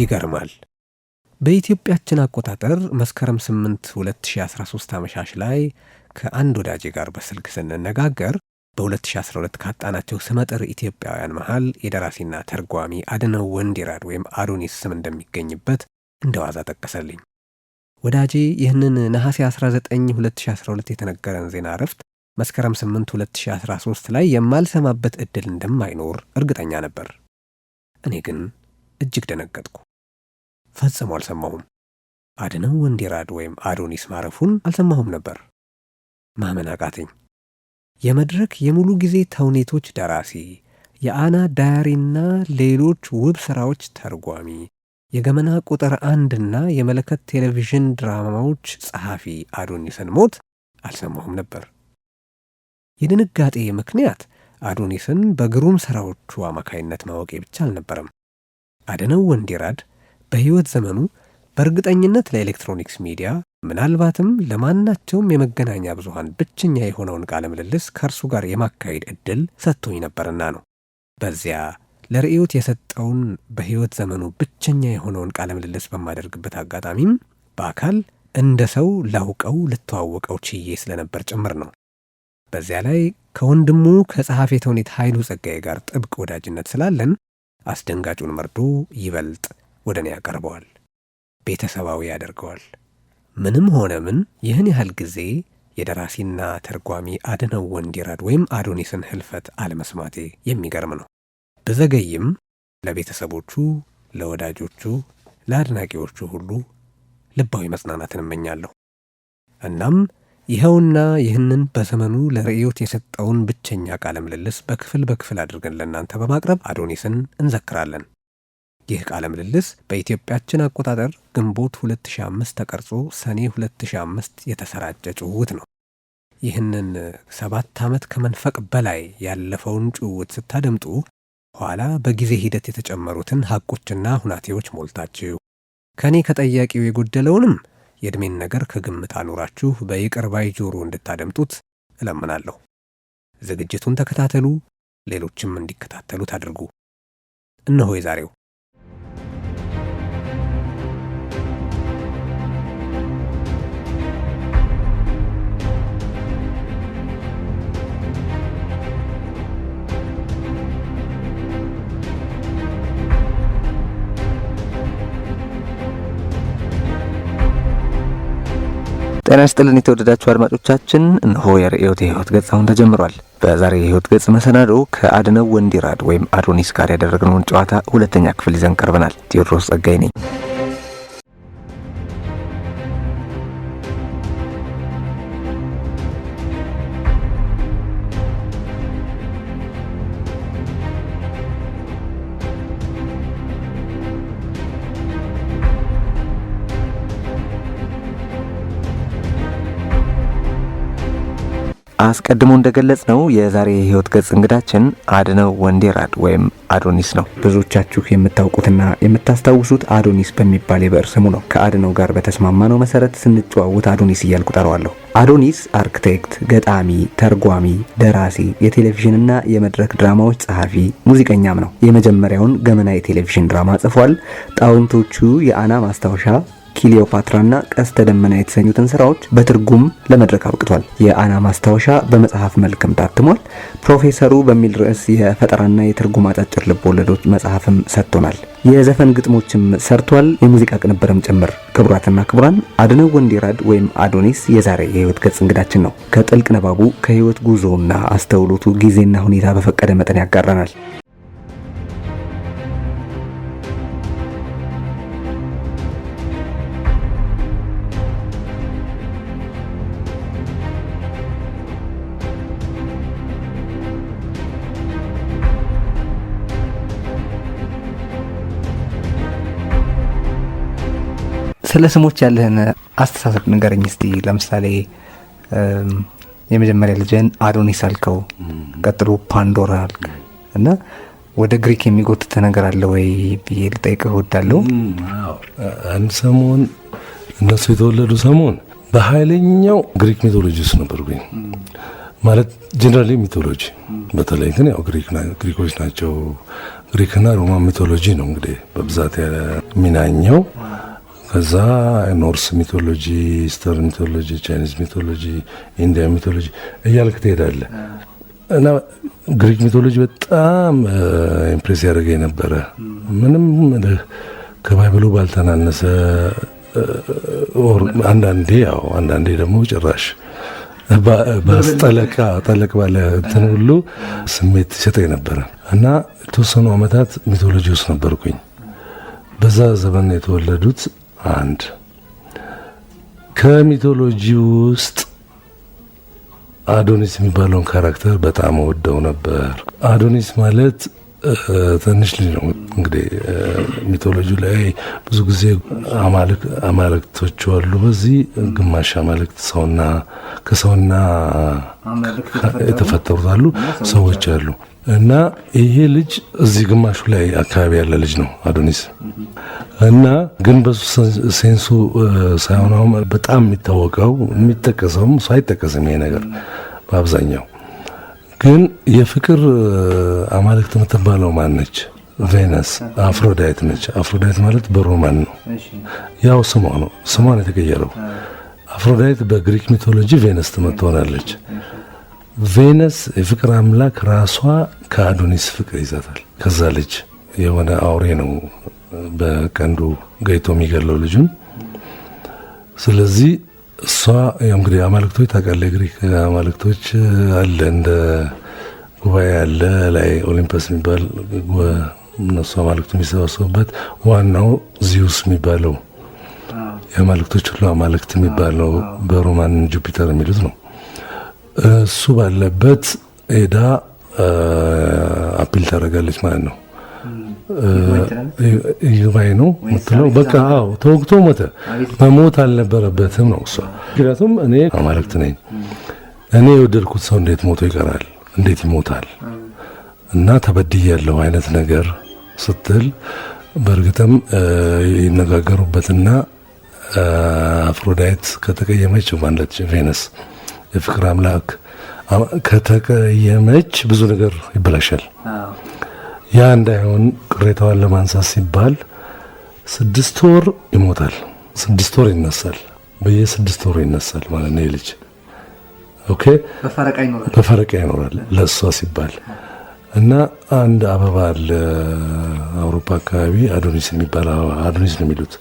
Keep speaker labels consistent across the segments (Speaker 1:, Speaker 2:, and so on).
Speaker 1: ይገርማል። በኢትዮጵያችን አቆጣጠር መስከረም 8 2013 አመሻሽ ላይ ከአንድ ወዳጄ ጋር በስልክ ስንነጋገር በ2012 ካጣናቸው ስመጥር ኢትዮጵያውያን መሃል የደራሲና ተርጓሚ አድነው ወንዲራድ ወይም አዶኒስ ስም እንደሚገኝበት እንደዋዛ ጠቀሰልኝ። ወዳጄ ይህንን ነሐሴ 19 2012 የተነገረን ዜና እረፍት መስከረም 8 2013 ላይ የማልሰማበት ዕድል እንደማይኖር እርግጠኛ ነበር። እኔ ግን እጅግ ደነገጥኩ። ፈጽሞ አልሰማሁም። አድነው ወንዲራድ ወይም አዶኒስ ማረፉን አልሰማሁም ነበር። ማመን አቃተኝ። የመድረክ የሙሉ ጊዜ ተውኔቶች ደራሲ፣ የአና ዳያሪና ሌሎች ውብ ሥራዎች ተርጓሚ፣ የገመና ቁጥር 1ና የመለከት ቴሌቪዥን ድራማዎች ጸሐፊ አዶኒስን ሞት አልሰማሁም ነበር። የድንጋጤ ምክንያት አዶኒስን በግሩም ሥራዎቹ አማካይነት ማወቄ ብቻ አልነበረም። አድነው ወንዲራድ በሕይወት ዘመኑ በእርግጠኝነት ለኤሌክትሮኒክስ ሚዲያ ምናልባትም ለማናቸውም የመገናኛ ብዙሃን ብቸኛ የሆነውን ቃለ ምልልስ ከእርሱ ጋር የማካሄድ ዕድል ሰጥቶኝ ነበርና ነው። በዚያ ለርዕዮት የሰጠውን በሕይወት ዘመኑ ብቸኛ የሆነውን ቃለ ምልልስ በማደርግበት አጋጣሚም በአካል እንደ ሰው ላውቀው ልተዋወቀው ችዬ ስለነበር ጭምር ነው። በዚያ ላይ ከወንድሙ ከጸሐፌ ተውኔት ኃይሉ ጸጋዬ ጋር ጥብቅ ወዳጅነት ስላለን አስደንጋጩን መርዶ ይበልጥ ወደ እኔ ያቀርበዋል፣ ቤተሰባዊ ያደርገዋል። ምንም ሆነ ምን ይህን ያህል ጊዜ የደራሲና ተርጓሚ አድነው ወንዲራድ ወይም አዶኒስን ህልፈት አለመስማቴ የሚገርም ነው። ብዘገይም ለቤተሰቦቹ፣ ለወዳጆቹ፣ ለአድናቂዎቹ ሁሉ ልባዊ መጽናናትን እመኛለሁ። እናም ይኸውና ይህንን በዘመኑ ለርዕዮት የሰጠውን ብቸኛ ቃለ ምልልስ በክፍል አድርገን ለእናንተ በማቅረብ አዶኒስን እንዘክራለን። ይህ ቃለ ምልልስ በኢትዮጵያችን አቆጣጠር ግንቦት 2005 ተቀርጾ ሰኔ 2005 የተሰራጨ ጭውውት ነው። ይህንን 7 ዓመት ከመንፈቅ በላይ ያለፈውን ጭውውት ስታደምጡ ኋላ በጊዜ ሂደት የተጨመሩትን ሐቆችና ሁናቴዎች ሞልታችሁ ከኔ ከጠያቂው የጎደለውንም የዕድሜን ነገር ከግምት አኑራችሁ በይቅር ባይ ጆሮ እንድታደምጡት እለምናለሁ። ዝግጅቱን ተከታተሉ፣ ሌሎችም እንዲከታተሉት አድርጉ። እነሆ የዛሬው ጤና ይስጥልን የተወደዳችሁ አድማጮቻችን፣ እነሆ የርዕዮት የሕይወት ገጽ አሁን ተጀምሯል። በዛሬ የሕይወት ገጽ መሰናዶ ከአድነው ወንዲራድ ወይም አዶኒስ ጋር ያደረግነውን ጨዋታ ሁለተኛ ክፍል ይዘን ቀርበናል። ቴዎድሮስ ጸጋይ ነኝ። አስቀድሞ እንደገለጽ ነው የዛሬ የሕይወት ገጽ እንግዳችን አድነው ወንዲራድ ወይም አዶኒስ ነው። ብዙዎቻችሁ የምታውቁትና የምታስታውሱት አዶኒስ በሚባል የብዕር ስሙ ነው። ከአድነው ጋር በተስማማነው መሰረት ስንጨዋወት አዶኒስ እያልኩ ጠራዋለሁ። አዶኒስ አርክቴክት፣ ገጣሚ፣ ተርጓሚ፣ ደራሲ፣ የቴሌቪዥንና የመድረክ ድራማዎች ጸሐፊ፣ ሙዚቀኛም ነው። የመጀመሪያውን ገመና የቴሌቪዥን ድራማ ጽፏል። ጣውንቶቹ፣ የአና ማስታወሻ፣ ኪሊዮፓትራና ቀስተ ደመና የተሰኙትን ስራዎች በትርጉም ለመድረክ አብቅቷል። የአና ማስታወሻ በመጽሐፍ መልክም ታትሟል። ፕሮፌሰሩ በሚል ርዕስ የፈጠራና የትርጉም አጫጭር ልቦለዶች መጽሐፍም ሰጥቶናል። የዘፈን ግጥሞችም ሰርቷል፣ የሙዚቃ ቅንብርም ጭምር። ክቡራትና ክቡራን፣ አድነው ወንዲራድ ወይም አዶኒስ የዛሬ የሕይወት ገጽ እንግዳችን ነው። ከጥልቅ ንባቡ ከሕይወት ጉዞና አስተውሎቱ ጊዜና ሁኔታ በፈቀደ መጠን ያጋራናል። ስለ ስሞች ያለህን አስተሳሰብ ንገረኝ እስቲ። ለምሳሌ የመጀመሪያ ልጅን አዶኒስ አልከው፣ ቀጥሎ ፓንዶራ አልክ እና ወደ ግሪክ የሚጎትተ ነገር አለ ወይ ብዬ ልጠይቅህ እወዳለሁ።
Speaker 2: አንድ ሰሞን እነሱ የተወለዱ ሰሞን በኃይለኛው ግሪክ ሚቶሎጂ ውስጥ ነበርኩኝ። ማለት ጀነራሊ ሚቶሎጂ፣ በተለይ ግን ያው ግሪኮች ናቸው ግሪክና ሮማን ሚቶሎጂ ነው እንግዲህ በብዛት የሚናኘው። ከዛ ኖርስ ሚቶሎጂ፣ ኢስተርን ሚቶሎጂ፣ ቻይኒዝ ሚቶሎጂ፣ ኢንዲያ ሚቶሎጂ እያልክ ትሄዳለህ እና ግሪክ ሚቶሎጂ በጣም ኢምፕሬስ ያደርገኝ ነበረ። ምንም ከባይብሉ ባልተናነሰ አንዳንዴ ደግሞ ጭራሽ ጠለቅ ባለ እንትን ሁሉ ስሜት ይሰጠኝ ነበረ እና የተወሰኑ ዓመታት ሚቶሎጂ ውስጥ ነበርኩኝ። በዛ ዘመን የተወለዱት አንድ ከሚቶሎጂ ውስጥ አዶኒስ የሚባለውን ካራክተር በጣም ወደው ነበር። አዶኒስ ማለት ትንሽ ልጅ ነው እንግዲህ ሚቶሎጂ ላይ ብዙ ጊዜ አማልክቶች አሉ። በዚህ ግማሽ አማልክት ከሰውና የተፈጠሩት አሉ ሰዎች አሉ እና ይሄ ልጅ እዚህ ግማሹ ላይ አካባቢ ያለ ልጅ ነው አዶኒስ እና ግን በሱ ሴንሱ ሳይሆን በጣም የሚታወቀው የሚጠቀሰውም እሱ አይጠቀስም ይሄ ነገር በአብዛኛው ግን የፍቅር አማልክት የምትባለው ማን ነች? ቬነስ አፍሮዳይት ነች። አፍሮዳይት ማለት በሮማን ነው ያው ስሟ ነው የተቀየረው። አፍሮዳይት በግሪክ ሚቶሎጂ ቬነስ ትሆናለች። ቬነስ የፍቅር አምላክ ራሷ ከአዶኒስ ፍቅር ይዛታል። ከዛ ልጅ የሆነ አውሬ ነው በቀንዱ ገይቶ የሚገለው ልጁን። ስለዚህ እሷ እንግዲህ አማልክቶች ታውቃለህ፣ የግሪክ አማልክቶች አለ እንደ ጉባኤ አለ ላይ ኦሊምፐስ የሚባል እነሱ አማልክቱ የሚሰበሰቡበት ዋናው ዚዩስ የሚባለው የአማልክቶች ሁሉ አማልክት የሚባለው በሮማን ጁፒተር የሚሉት ነው። እሱ ባለበት ሄዳ አፒል ታደርጋለች ማለት ነው። ይግባኝ ነው የምትለው። በቃ ተወግቶ ሞተ። መሞት አልነበረበትም ነው እሷ። ምክንያቱም እኔ አማልክት ነኝ፣ እኔ የወደድኩት ሰው እንዴት ሞቶ ይቀራል? እንዴት ይሞታል? እና ተበድያለሁ አይነት ነገር ስትል በእርግጥም ይነጋገሩበትና አፍሮዳይት ከተቀየመች ማለት ቬነስ የፍቅር አምላክ ከተቀየመች ብዙ ነገር ይበላሻል። ያ እንዳይሆን ቅሬታዋን ለማንሳት ሲባል 6 ወር ይሞታል፣ 6 ወር ይነሳል፣ በየ6 ወር ይነሳል ማለት ነው ልጅ። ኦኬ በፈረቃ ይኖራል ለሷ ሲባል እና አንድ አበባ አለ አውሮፓ አካባቢ አዶኒስ ነው የሚሉት።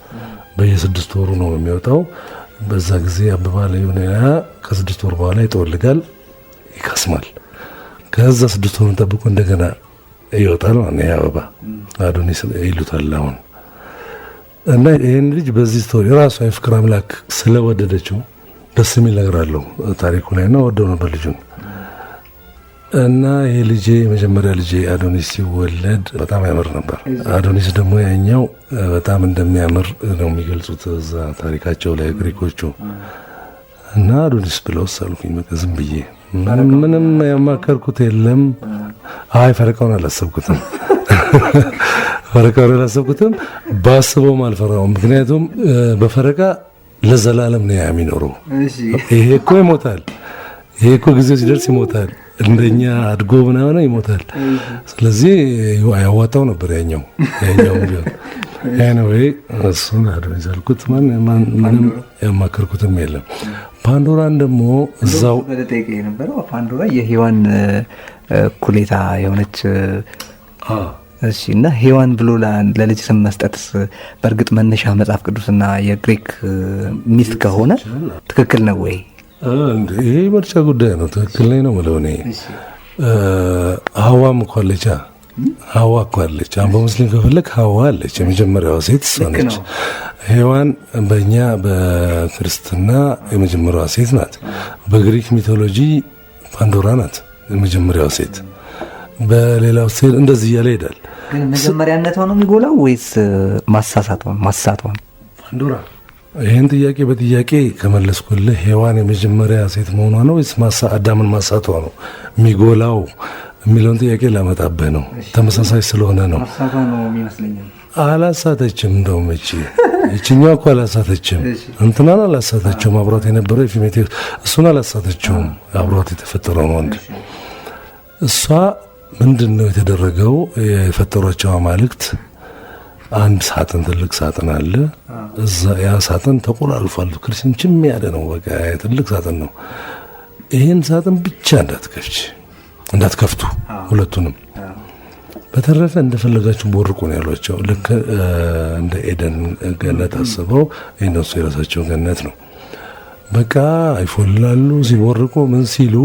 Speaker 2: በየ6 ወሩ ነው የሚወጣው። በዛ ጊዜ አበባ ላይ ሆነ ከ6 ወር በኋላ ይጠወልጋል፣ ይከስማል። ከዛ 6 ወሩን ጠብቆ እንደገና ይወጣል ማለት ነው። አበባ አዶኒስ ይሉታል አሁን። እና ይሄን ልጅ በዚህ ስቶሪ ራሷ የፍቅር አምላክ ስለወደደችው ደስ የሚል ነገር አለው ታሪኩ ላይ ነው። ወደው ነበር ልጁን። እና ይሄ ልጄ የመጀመሪያ ልጄ አዶኒስ ሲወለድ በጣም ያምር ነበር። አዶኒስ ደግሞ ያኛው በጣም እንደሚያምር ነው የሚገልጹት እዛ ታሪካቸው ላይ ግሪኮቹ። እና አዶኒስ ብለው ሰሉኝ በቃ ዝም ብዬ ምንም ያማከርኩት የለም። ፈረቃውን አላሰብኩትም ባስበውም አልፈራውም። ምክንያቱም በፈረቃ ለዘላለም ነው የሚኖረው። ይሄ እኮ ይሞታል፣ ይሄ እኮ ጊዜው ሲደርስ ይሞታል፣ እንደኛ አድጎ ምናምን ይሞታል። ስለዚህ ያዋጣው ነበር ያኛው ቢሆን ኤኒዌይ እሱን አዶኒስ አልኩት። ምንም ያማከርኩትም የለም። ፓንዶራን ደግሞ እዛው
Speaker 1: በተጠይቀ የነበረው ፓንዶራ የሔዋን ኩሌታ የሆነች እሺ። እና ሔዋን ብሎ ለልጅ ስም መስጠትስ በእርግጥ መነሻ መጽሐፍ ቅዱስና የግሪክ ሚስት ከሆነ ትክክል ነው ወይ?
Speaker 2: ይሄ ምርጫ ጉዳይ ነው። ትክክል ነኝ ነው የምለው እኔ። ሀዋም እኮ አለች፣ ሀዋ እኮ አለች። በሙስሊም ከፈለግ ሀዋ አለች፣ የመጀመሪያዋ ሴት እሷ ነች። ሔዋን በእኛ በክርስትና የመጀመሪያዋ ሴት ናት። በግሪክ ሚቶሎጂ ፓንዶራ ናት የመጀመሪያዋ ሴት። በሌላው ሴት እንደዚህ እያለ ይሄዳል።
Speaker 1: ግን መጀመሪያነቷ ነው የሚጎላው ወይስ ማሳሳቷ?
Speaker 2: ፓንዶራ ይህን ጥያቄ በጥያቄ ከመለስኩልህ ሔዋን የመጀመሪያ ሴት መሆኗ ነው ወይስ አዳምን ማሳቷ ነው የሚጎላው የሚለውን ጥያቄ ላመጣብህ ነው። ተመሳሳይ ስለሆነ ነው። አላሳተችም። እንደውም ይችኛው እኮ አላሳተችም፣ እንትናን አላሳተችውም። አብሯት የነበረው የፊሜቴ እሱን አላሳተችውም። አብሯት የተፈጠረውን ወንድ እሷ ምንድነው የተደረገው? የፈጠሯቸው አማልክት አንድ ሳጥን ትልቅ ሳጥን አለ። እዛ ያ ሳጥን ተቆላልፏል። ክርስንችም ያለ ነው። በቃ ትልቅ ሳጥን ነው። ይሄን ሳጥን ብቻ እንዳትከፍቱ ሁለቱንም። በተረፈ እንደፈለጋችሁ ቦርቁ ነው ያሏቸው። ልክ እንደ ኤደን ገነት አስበው የነሱ የራሳቸው ገነት ነው። በቃ ይፎላሉ ሲቦርቁ ምን ሲሉ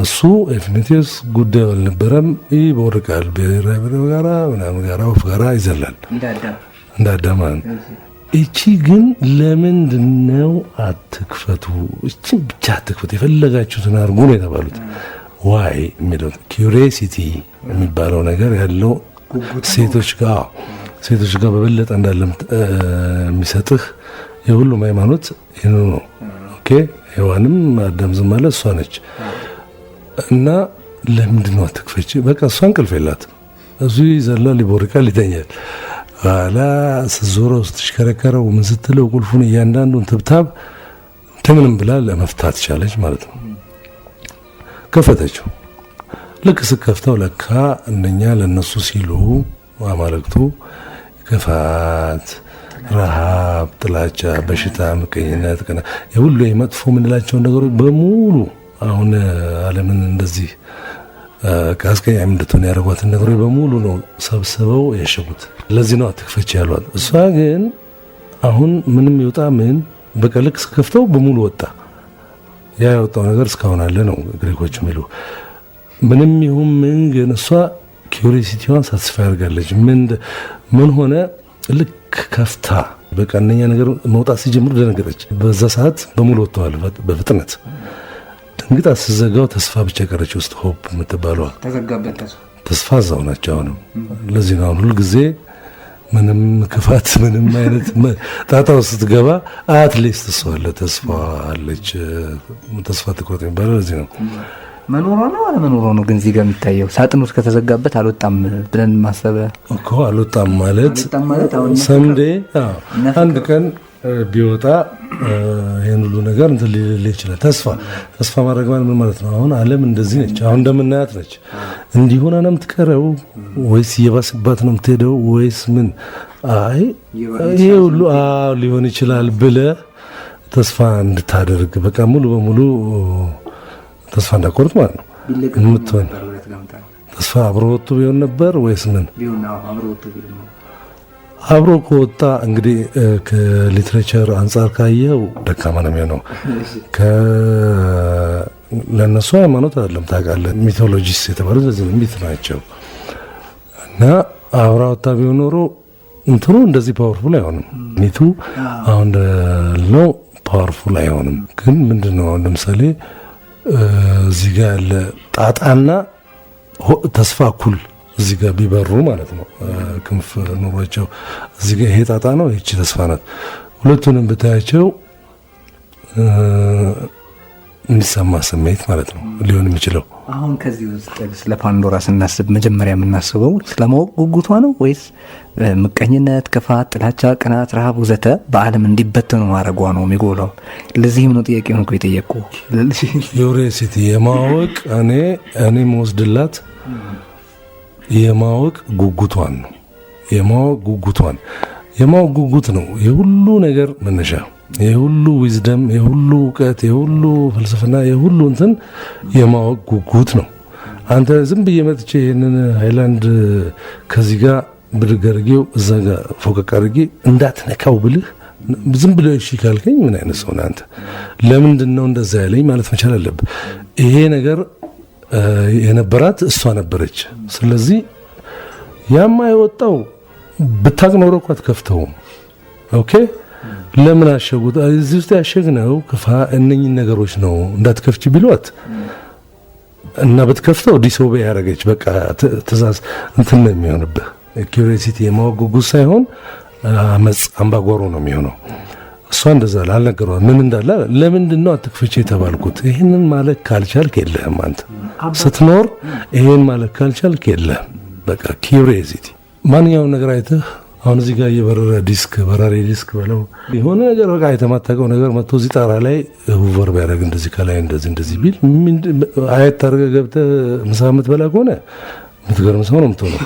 Speaker 2: እሱ ኤፍኒቴስ ጉዳዩ አልነበረም። ይቦርቃል ብሔራዊ ጋራ ምናምን ጋራ ወፍ ጋራ ይዘላል እንደ አዳማን። እቺ ግን ለምንድነው አትክፈቱ? እቺ ብቻ አትክፈቱ፣ የፈለጋችሁትን አድርጉ ነው የተባሉት። ዋይ የሚለው ኪዩሪሲቲ የሚባለው ነገር ያለው ሴቶች ጋር በበለጠ እንዳለም የሚሰጥህ የሁሉም ሃይማኖት ይሄ ነው። ኦኬ ሔዋንም አዳም ዝም ማለት እሷ ነች። እና ለምንድነው አትክፈች? በቃ እሷ እንቅልፍ የላትም። እሱ ይዘላል፣ ይቦርቃል፣ ይተኛል። ኋላ ስትዞረው ስትሽከረከረው ምን ስትለው ቁልፉን እያንዳንዱን ትብታብ እንደምንም ብላ ለመፍታት ቻለች ማለት ነው። ከፈተችው። ልክ ስከፍተው ለካ እነኛ ለነሱ ሲሉ አማልክቱ ክፋት፣ ረሃብ፣ ጥላቻ፣ በሽታ፣ ምቀኝነት፣ የሁሉ የመጥፎ የምንላቸውን ነገሮች በሙሉ አሁን ዓለምን እንደዚህ ከአስቀያሚ እንድትሆን ያደረጓትን ነገሮች በሙሉ ነው ሰብስበው ያሸጉት። ለዚህ ነው አትክፈች ያሏት። እሷ ግን አሁን ምንም ይወጣ ምን በቃ ልክ ስከፍተው በሙሉ ወጣ። ያ ያወጣው ነገር እስካሁን አለ ነው ግሪኮች የሚሉ። ምንም ይሁን ምን ግን እሷ ኪዩሪሲቲዋን ሳትስፋይ አድርጋለች። ምን ሆነ? ልክ ከፍታ በቃ እነኛ ነገር መውጣት ሲጀምሩ ደነገጠች። በዛ ሰዓት በሙሉ ወጥተዋል በፍጥነት። ድንግጥ አስዘጋው ተስፋ ብቻ ቀረች ውስጥ ሆፕ የምትባለዋ
Speaker 1: ተዘጋበት
Speaker 2: ተስፋ እዛው ናቸው አሁንም። ለዚህ ነው ሁሉ ጊዜ ምንም ክፋት ምንም አይነት ጣጣ ውስጥ ስትገባ አትሊስት እሷ አለ ተስፋ አለች። ተስፋ ትኩረት የሚባለው ለዚህ ነው።
Speaker 1: መኖሯ ነው አለመኖሯ ነው ግን እዚህ ጋር የሚታየው ሳጥን ውስጥ ከተዘጋበት አልወጣም ብለን ማሰብ እኮ
Speaker 2: አልወጣም ማለት ሰምዴ አንድ ቀን ቢወጣ ይሄን ሁሉ ነገር እንትን ሊል ይችላል። ተስፋ ማድረግ ምን ማለት ነው? አሁን ዓለም እንደዚህ ነች፣ አሁን እንደምናያት ነች። እንዲሆን ነው የምትቀረው ወይስ እየባሰባት ነው የምትሄደው ወይስ ምን? አይ ይሄ ሁሉ ሊሆን ይችላል ብለህ ተስፋ እንድታደርግ በቃ ሙሉ በሙሉ ተስፋ እንዳቆርጥ ማለት ነው። የምትሆን ተስፋ አብሮ ወጥቶ ቢሆን ነበር ወይስ ምን? አብሮ ከወጣ እንግዲህ ከሊትሬቸር አንጻር ካየው ደካማ ነው የሚሆነው። ለእነሱ ሃይማኖት አይደለም ታውቃለህ። ሚቶሎጂስት የተባሉት ለዚህ ሚት ናቸው። እና አብራ ወጣ ቢሆን ኖሮ እንትኑ እንደዚህ ፓወርፉል አይሆንም። ሚቱ አሁን ነው ፓወርፉል አይሆንም። ግን ምንድነው አሁን ለምሳሌ እዚህ ጋር ያለ ጣጣና ተስፋ እኩል እዚህ ጋር ቢበሩ ማለት ነው። ክንፍ ኖሯቸው እዚህ ጋር ይሄ ጣጣ ነው፣ ይቺ ተስፋ ናት። ሁለቱንም ብታያቸው የሚሰማ ስሜት ማለት ነው ሊሆን የሚችለው።
Speaker 1: አሁን ከዚህ ውስጥ ስለ ፓንዶራ ስናስብ መጀመሪያ የምናስበው ስለማወቅ ጉጉቷ ነው ወይስ ምቀኝነት፣ ክፋት፣ ጥላቻ፣ ቅናት፣ ረሃብ ወዘተ በዓለም እንዲበተኑ ማድረጓ ነው የሚጎላው? ለዚህም ነው ጥያቄ ነው የጠየቁ።
Speaker 2: ኪዩሪሲቲ የማወቅ እኔ መወስድላት የማወቅ ጉጉቷን ነው። የማወቅ ጉጉት ነው የሁሉ ነገር መነሻ፣ የሁሉ ዊዝደም፣ የሁሉ እውቀት፣ የሁሉ ፍልስፍና፣ የሁሉ እንትን የማወቅ ጉጉት ነው። አንተ ዝም ብዬ መጥቼ ይህንን ሃይላንድ ከዚህ ጋር ብድግ አድርጌው እዛ ጋር ፎቀቅ አድርጌ እንዳትነካው ብልህ ዝም ብለው እሺ ካልከኝ ምን አይነት ሰው ነህ አንተ? ለምንድን ነው እንደዛ ያለኝ ማለት መቻል አለብህ። ይሄ ነገር የነበራት እሷ ነበረች። ስለዚህ ያማ የወጣው ብታቅ ኖሮ እኮ አትከፍተውም። ኦኬ ለምን አሸጉት? እዚህ ውስጥ ያሸግነው እነኝን ነገሮች ነው እንዳትከፍች ቢሏት እና ብትከፍተው ዲሶቤ ያደረገች በቃ ትእዛዝ እንትን ነው የሚሆንብህ። ኪዩሪሲቲ የማወቅ ጉጉት ሳይሆን አመፅ አምባጓሮ ነው የሚሆነው። እሷ እንደዛ አልነገሯት ምን እንዳለ። ለምንድን ነው አትክፈች የተባልኩት? ይህንን ማለት ካልቻልክ የለህም አንተ ስትኖር። ይሄን ማለት ካልቻልክ የለህም በቃ ኪዩሪሲቲ። ማንኛውም ነገር አይተህ አሁን እዚህ ጋር የበረረ ዲስክ በራሪ ዲስክ በለው የሆነ ነገር በቃ የተማታቀው ነገር መጥቶ እዚህ ጣራ ላይ ሁቨር ቢያደርግ እንደዚህ ከላይ እንደዚህ ቢል አየት ታርገ ገብተህ ምሳ የምትበላ ከሆነ የምትገርም ሰው ነው የምትሆነው።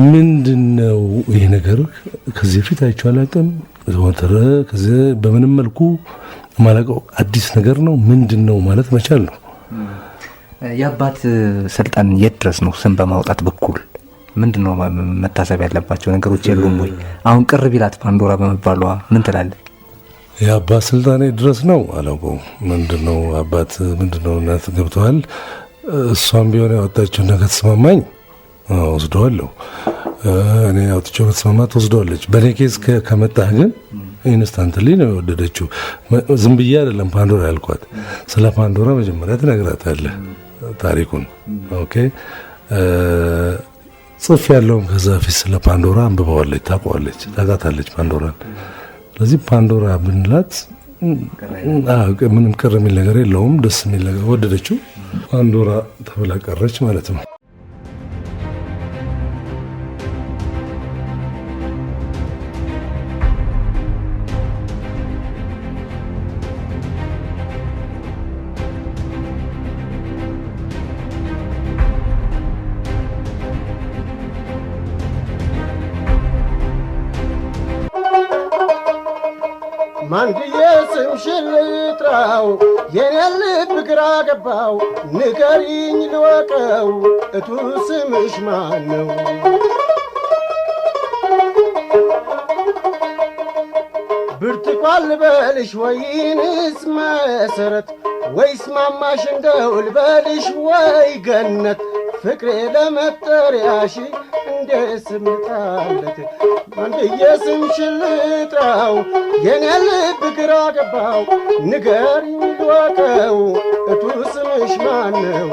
Speaker 2: ምንድነው ይሄ ነገር? ከዚህ በፊት አይቼው አላውቅም። ወተረ ከዚህ በምንም መልኩ ማለቀው አዲስ ነገር ነው። ምንድነው ማለት መቻል ነው።
Speaker 1: የአባት ስልጣን የት ድረስ ነው? ስም በማውጣት በኩል ምንድነው መታሰብ ያለባቸው ነገሮች የሉም ወይ? አሁን ቅር ቢላት ፓንዶራ በመባሏ ምን ትላለህ?
Speaker 2: የአባት ስልጣኔ ድረስ ነው አላውቀውም። ምንድነው አባት ምንድነው እናት ገብተዋል። እሷም ቢሆን ያወጣችው ነገር ተስማማኝ ወስደዋለሁ። እኔ አውጥቼው ተስማማት ወስደዋለች። በኔ ኬዝ ከመጣህ ግን ኢንስታንትሊ ነው የወደደችው። ዝም ብዬ አይደለም ፓንዶራ ያልኳት። ስለ ፓንዶራ መጀመሪያ ትነግራታለህ ታሪኩን። ኦኬ ጽፍ ያለውም ከዛ ፊት ስለ ፓንዶራ አንብበዋለች፣ ታውቀዋለች፣ ታውቃታለች ፓንዶራን። ስለዚህ ፓንዶራ ብንላት ምንም ቅር የሚል ነገር የለውም። ደስ የሚል ነገር ወደደችው። ፓንዶራ ተብላ ቀረች ማለት ነው።
Speaker 3: ማንድዬ ስምሽን ልጥራው የኔ ልብ ግራ ገባው፣ ንገሪኝ ልወቀው እቱ ስምሽ ማን ነው? ብርቱካን ልበልሽ ወይንስ መሰረት፣ ወይስ ማማሽ እንደው ልበልሽ ወይ ገነት? ፍቅሬ ለመጠሪያሽ እንደ ስም ልጣለት፣ ማንድዬ ስምሽን ልጥራው የኔ ልብ ግራ ገባው፣ ንገሪኝ ልወቀው እቱ ስምሽ ማን ነው?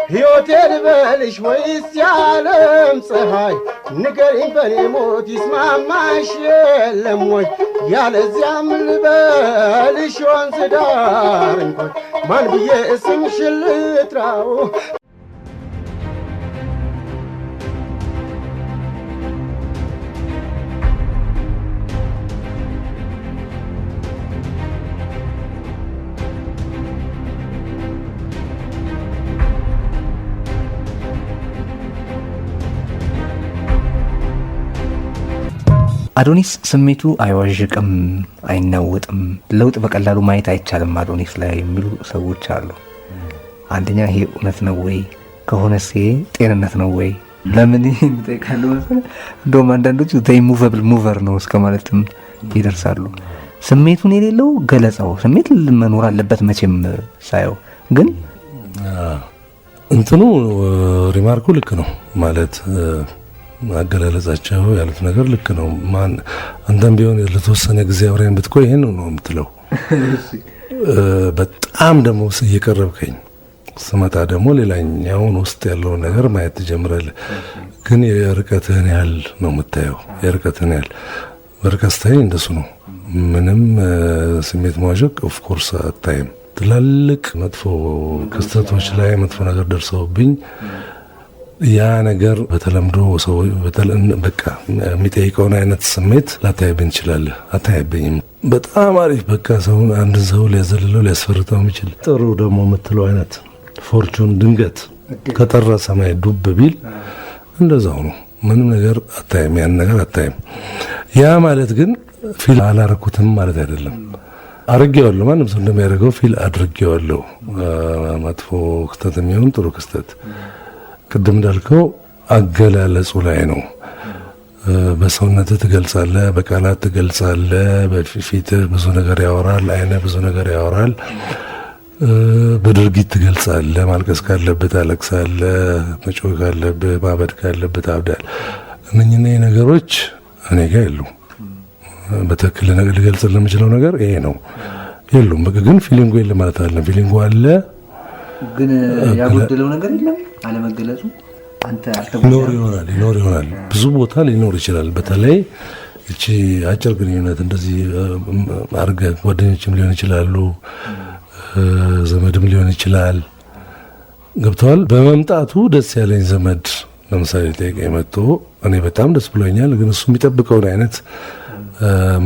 Speaker 3: ሕይወቴ ልበልሽ ወይስ የዓለም ፀሐይ? ንገሪኝ በኔ ሞት ይስማማሽ የለም ወይ? ያለዚያም ልበልሽ ወንዝ ዳር እንኳን ማን ብዬ ስምሽን ልጥራው?
Speaker 1: አዶኒስ ስሜቱ አይዋዥቅም፣ አይናወጥም። ለውጥ በቀላሉ ማየት አይቻልም አዶኒስ ላይ የሚሉ ሰዎች አሉ። አንደኛ ይሄ እውነት ነው ወይ? ከሆነስ ጤንነት ነው ወይ? ለምን ይጠይቃሉ መሰለህ። እንደውም አንዳንዶቹ ኢሙቨብል ሙቨር ነው እስከ ማለትም ይደርሳሉ። ስሜቱን የሌለው ገለጻው ስሜት መኖር አለበት መቼም ሳየው። ግን
Speaker 2: እንትኑ ሪማርኩ ልክ ነው ማለት አገላለጻቸው ያሉት ነገር ልክ ነው። ማን አንተም ቢሆን ለተወሰነ ጊዜ አብረን ብትቆይ ይሄን ነው የምትለው። በጣም ደግሞ እየቀረብከኝ ስመጣ ደግሞ ሌላኛውን ውስጥ ያለውን ነገር ማየት ትጀምራለህ። ግን የርቀትህን ያህል ነው የምታየው። የርቀትህን ያህል በርቀት ስታይ እንደሱ ነው። ምንም ስሜት መዋዠቅ ኦፍ ኮርስ አታይም። ትላልቅ መጥፎ ክስተቶች ላይ መጥፎ ነገር ደርሰውብኝ ያ ነገር በተለምዶ ሰው በቃ የሚጠይቀውን አይነት ስሜት ላታይብኝ ትችላለህ። አታይብኝም። በጣም አሪፍ በቃ ሰውን አንድን ሰው ሊያዘልለው ሊያስፈርጠው የሚችል ጥሩ ደግሞ የምትለው አይነት ፎርቹን ድንገት ከጠራ ሰማይ ዱብ ቢል እንደዛው ነው። ምንም ነገር አታይም። ያን ነገር አታይም። ያ ማለት ግን ፊል አላረኩትም ማለት አይደለም። አድርጌዋለሁ። ማንም ሰው እንደሚያደርገው ፊል አድርጌዋለሁ። መጥፎ ክስተት የሚሆን ጥሩ ክስተት ቅድም እንዳልከው አገላለጹ ላይ ነው። በሰውነትህ ትገልጻለህ፣ በቃላት ትገልጻለህ፣ በፊትህ ብዙ ነገር ያወራል፣ አይነህ ብዙ ነገር ያወራል፣ በድርጊት ትገልጻለህ። ማልቀስ ካለብህ ታለቅሳለህ፣ መጮህ ካለብህ ማበድ ካለብህ ታብዳለህ። እነኚህ ነገሮች እኔ ጋር የሉም። በትክክል ነገር ልገልጽልህ የምችለው ነገር ይሄ ነው። የሉም። በቃ ግን ፊሊንጉ የለም ማለት አይደለም። ፊሊንጉ አለ፣
Speaker 1: ግን ያጎደለው ነገር የለም። አለመገለጹ አንተ
Speaker 2: ሊኖር ይሆናል። ብዙ ቦታ ሊኖር ይችላል። በተለይ እቺ አጭር ግንኙነት እንደዚህ አድርገህ ጓደኞችም ሊሆን ይችላሉ፣ ዘመድም ሊሆን ይችላል። ገብተዋል። በመምጣቱ ደስ ያለኝ ዘመድ ለምሳሌ ጠይቄ መጥቶ እኔ በጣም ደስ ብሎኛል፣ ግን እሱ የሚጠብቀውን አይነት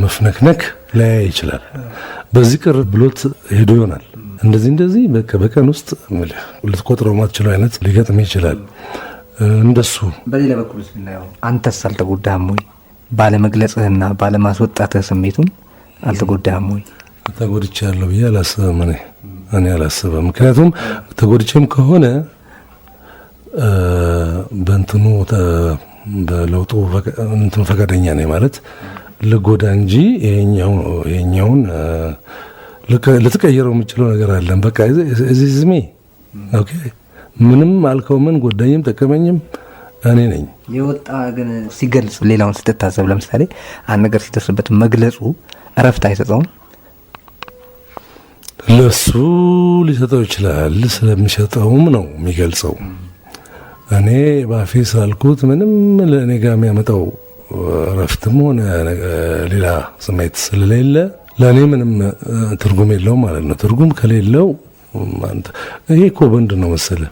Speaker 2: መፍነክነክ ላያይ ይችላል። በዚህ ቅር ብሎት ሄዶ ይሆናል። እንደዚህ በቀን ውስጥ ልትቆጥረው ማትችለው አይነት ሊገጥም ይችላል። እንደሱ
Speaker 1: በሌላ በኩል ስናየው አንተስ አልተጎዳህም ወይ? ባለመግለጽህና ባለማስወጣትህ ስሜቱን አልተጎዳህም ወይ?
Speaker 2: ተጎድቻለሁ ብዬ አላስብም። እኔ አላስብም። ምክንያቱም ተጎድቼም ከሆነ በእንትኑ በለውጡ እንትን ፈቃደኛ ነኝ ማለት ልጎዳ እንጂ ይሄኛውን ልትቀይረው የምችለው ነገር አለን። በቃ እዚህ ዝሜ ኦኬ፣ ምንም አልከው ምን ጎዳኝም ጠቀመኝም እኔ ነኝ።
Speaker 1: የወጣ ግን ሲገልጽ ሌላውን ስትታዘብ ለምሳሌ አንድ ነገር ሲደርስበት መግለጹ እረፍት አይሰጠውም?
Speaker 2: ለሱ ሊሰጠው ይችላል። ስለሚሰጠውም ነው የሚገልጸው። እኔ ባፌ ስላልኩት ምንም ለእኔ ጋር የሚያመጣው እረፍትም ሆነ ሌላ ስሜት ስለሌለ ለእኔ ምንም ትርጉም የለውም ማለት ነው። ትርጉም ከሌለው ይሄ እኮ ምንድን ነው መሰለህ፣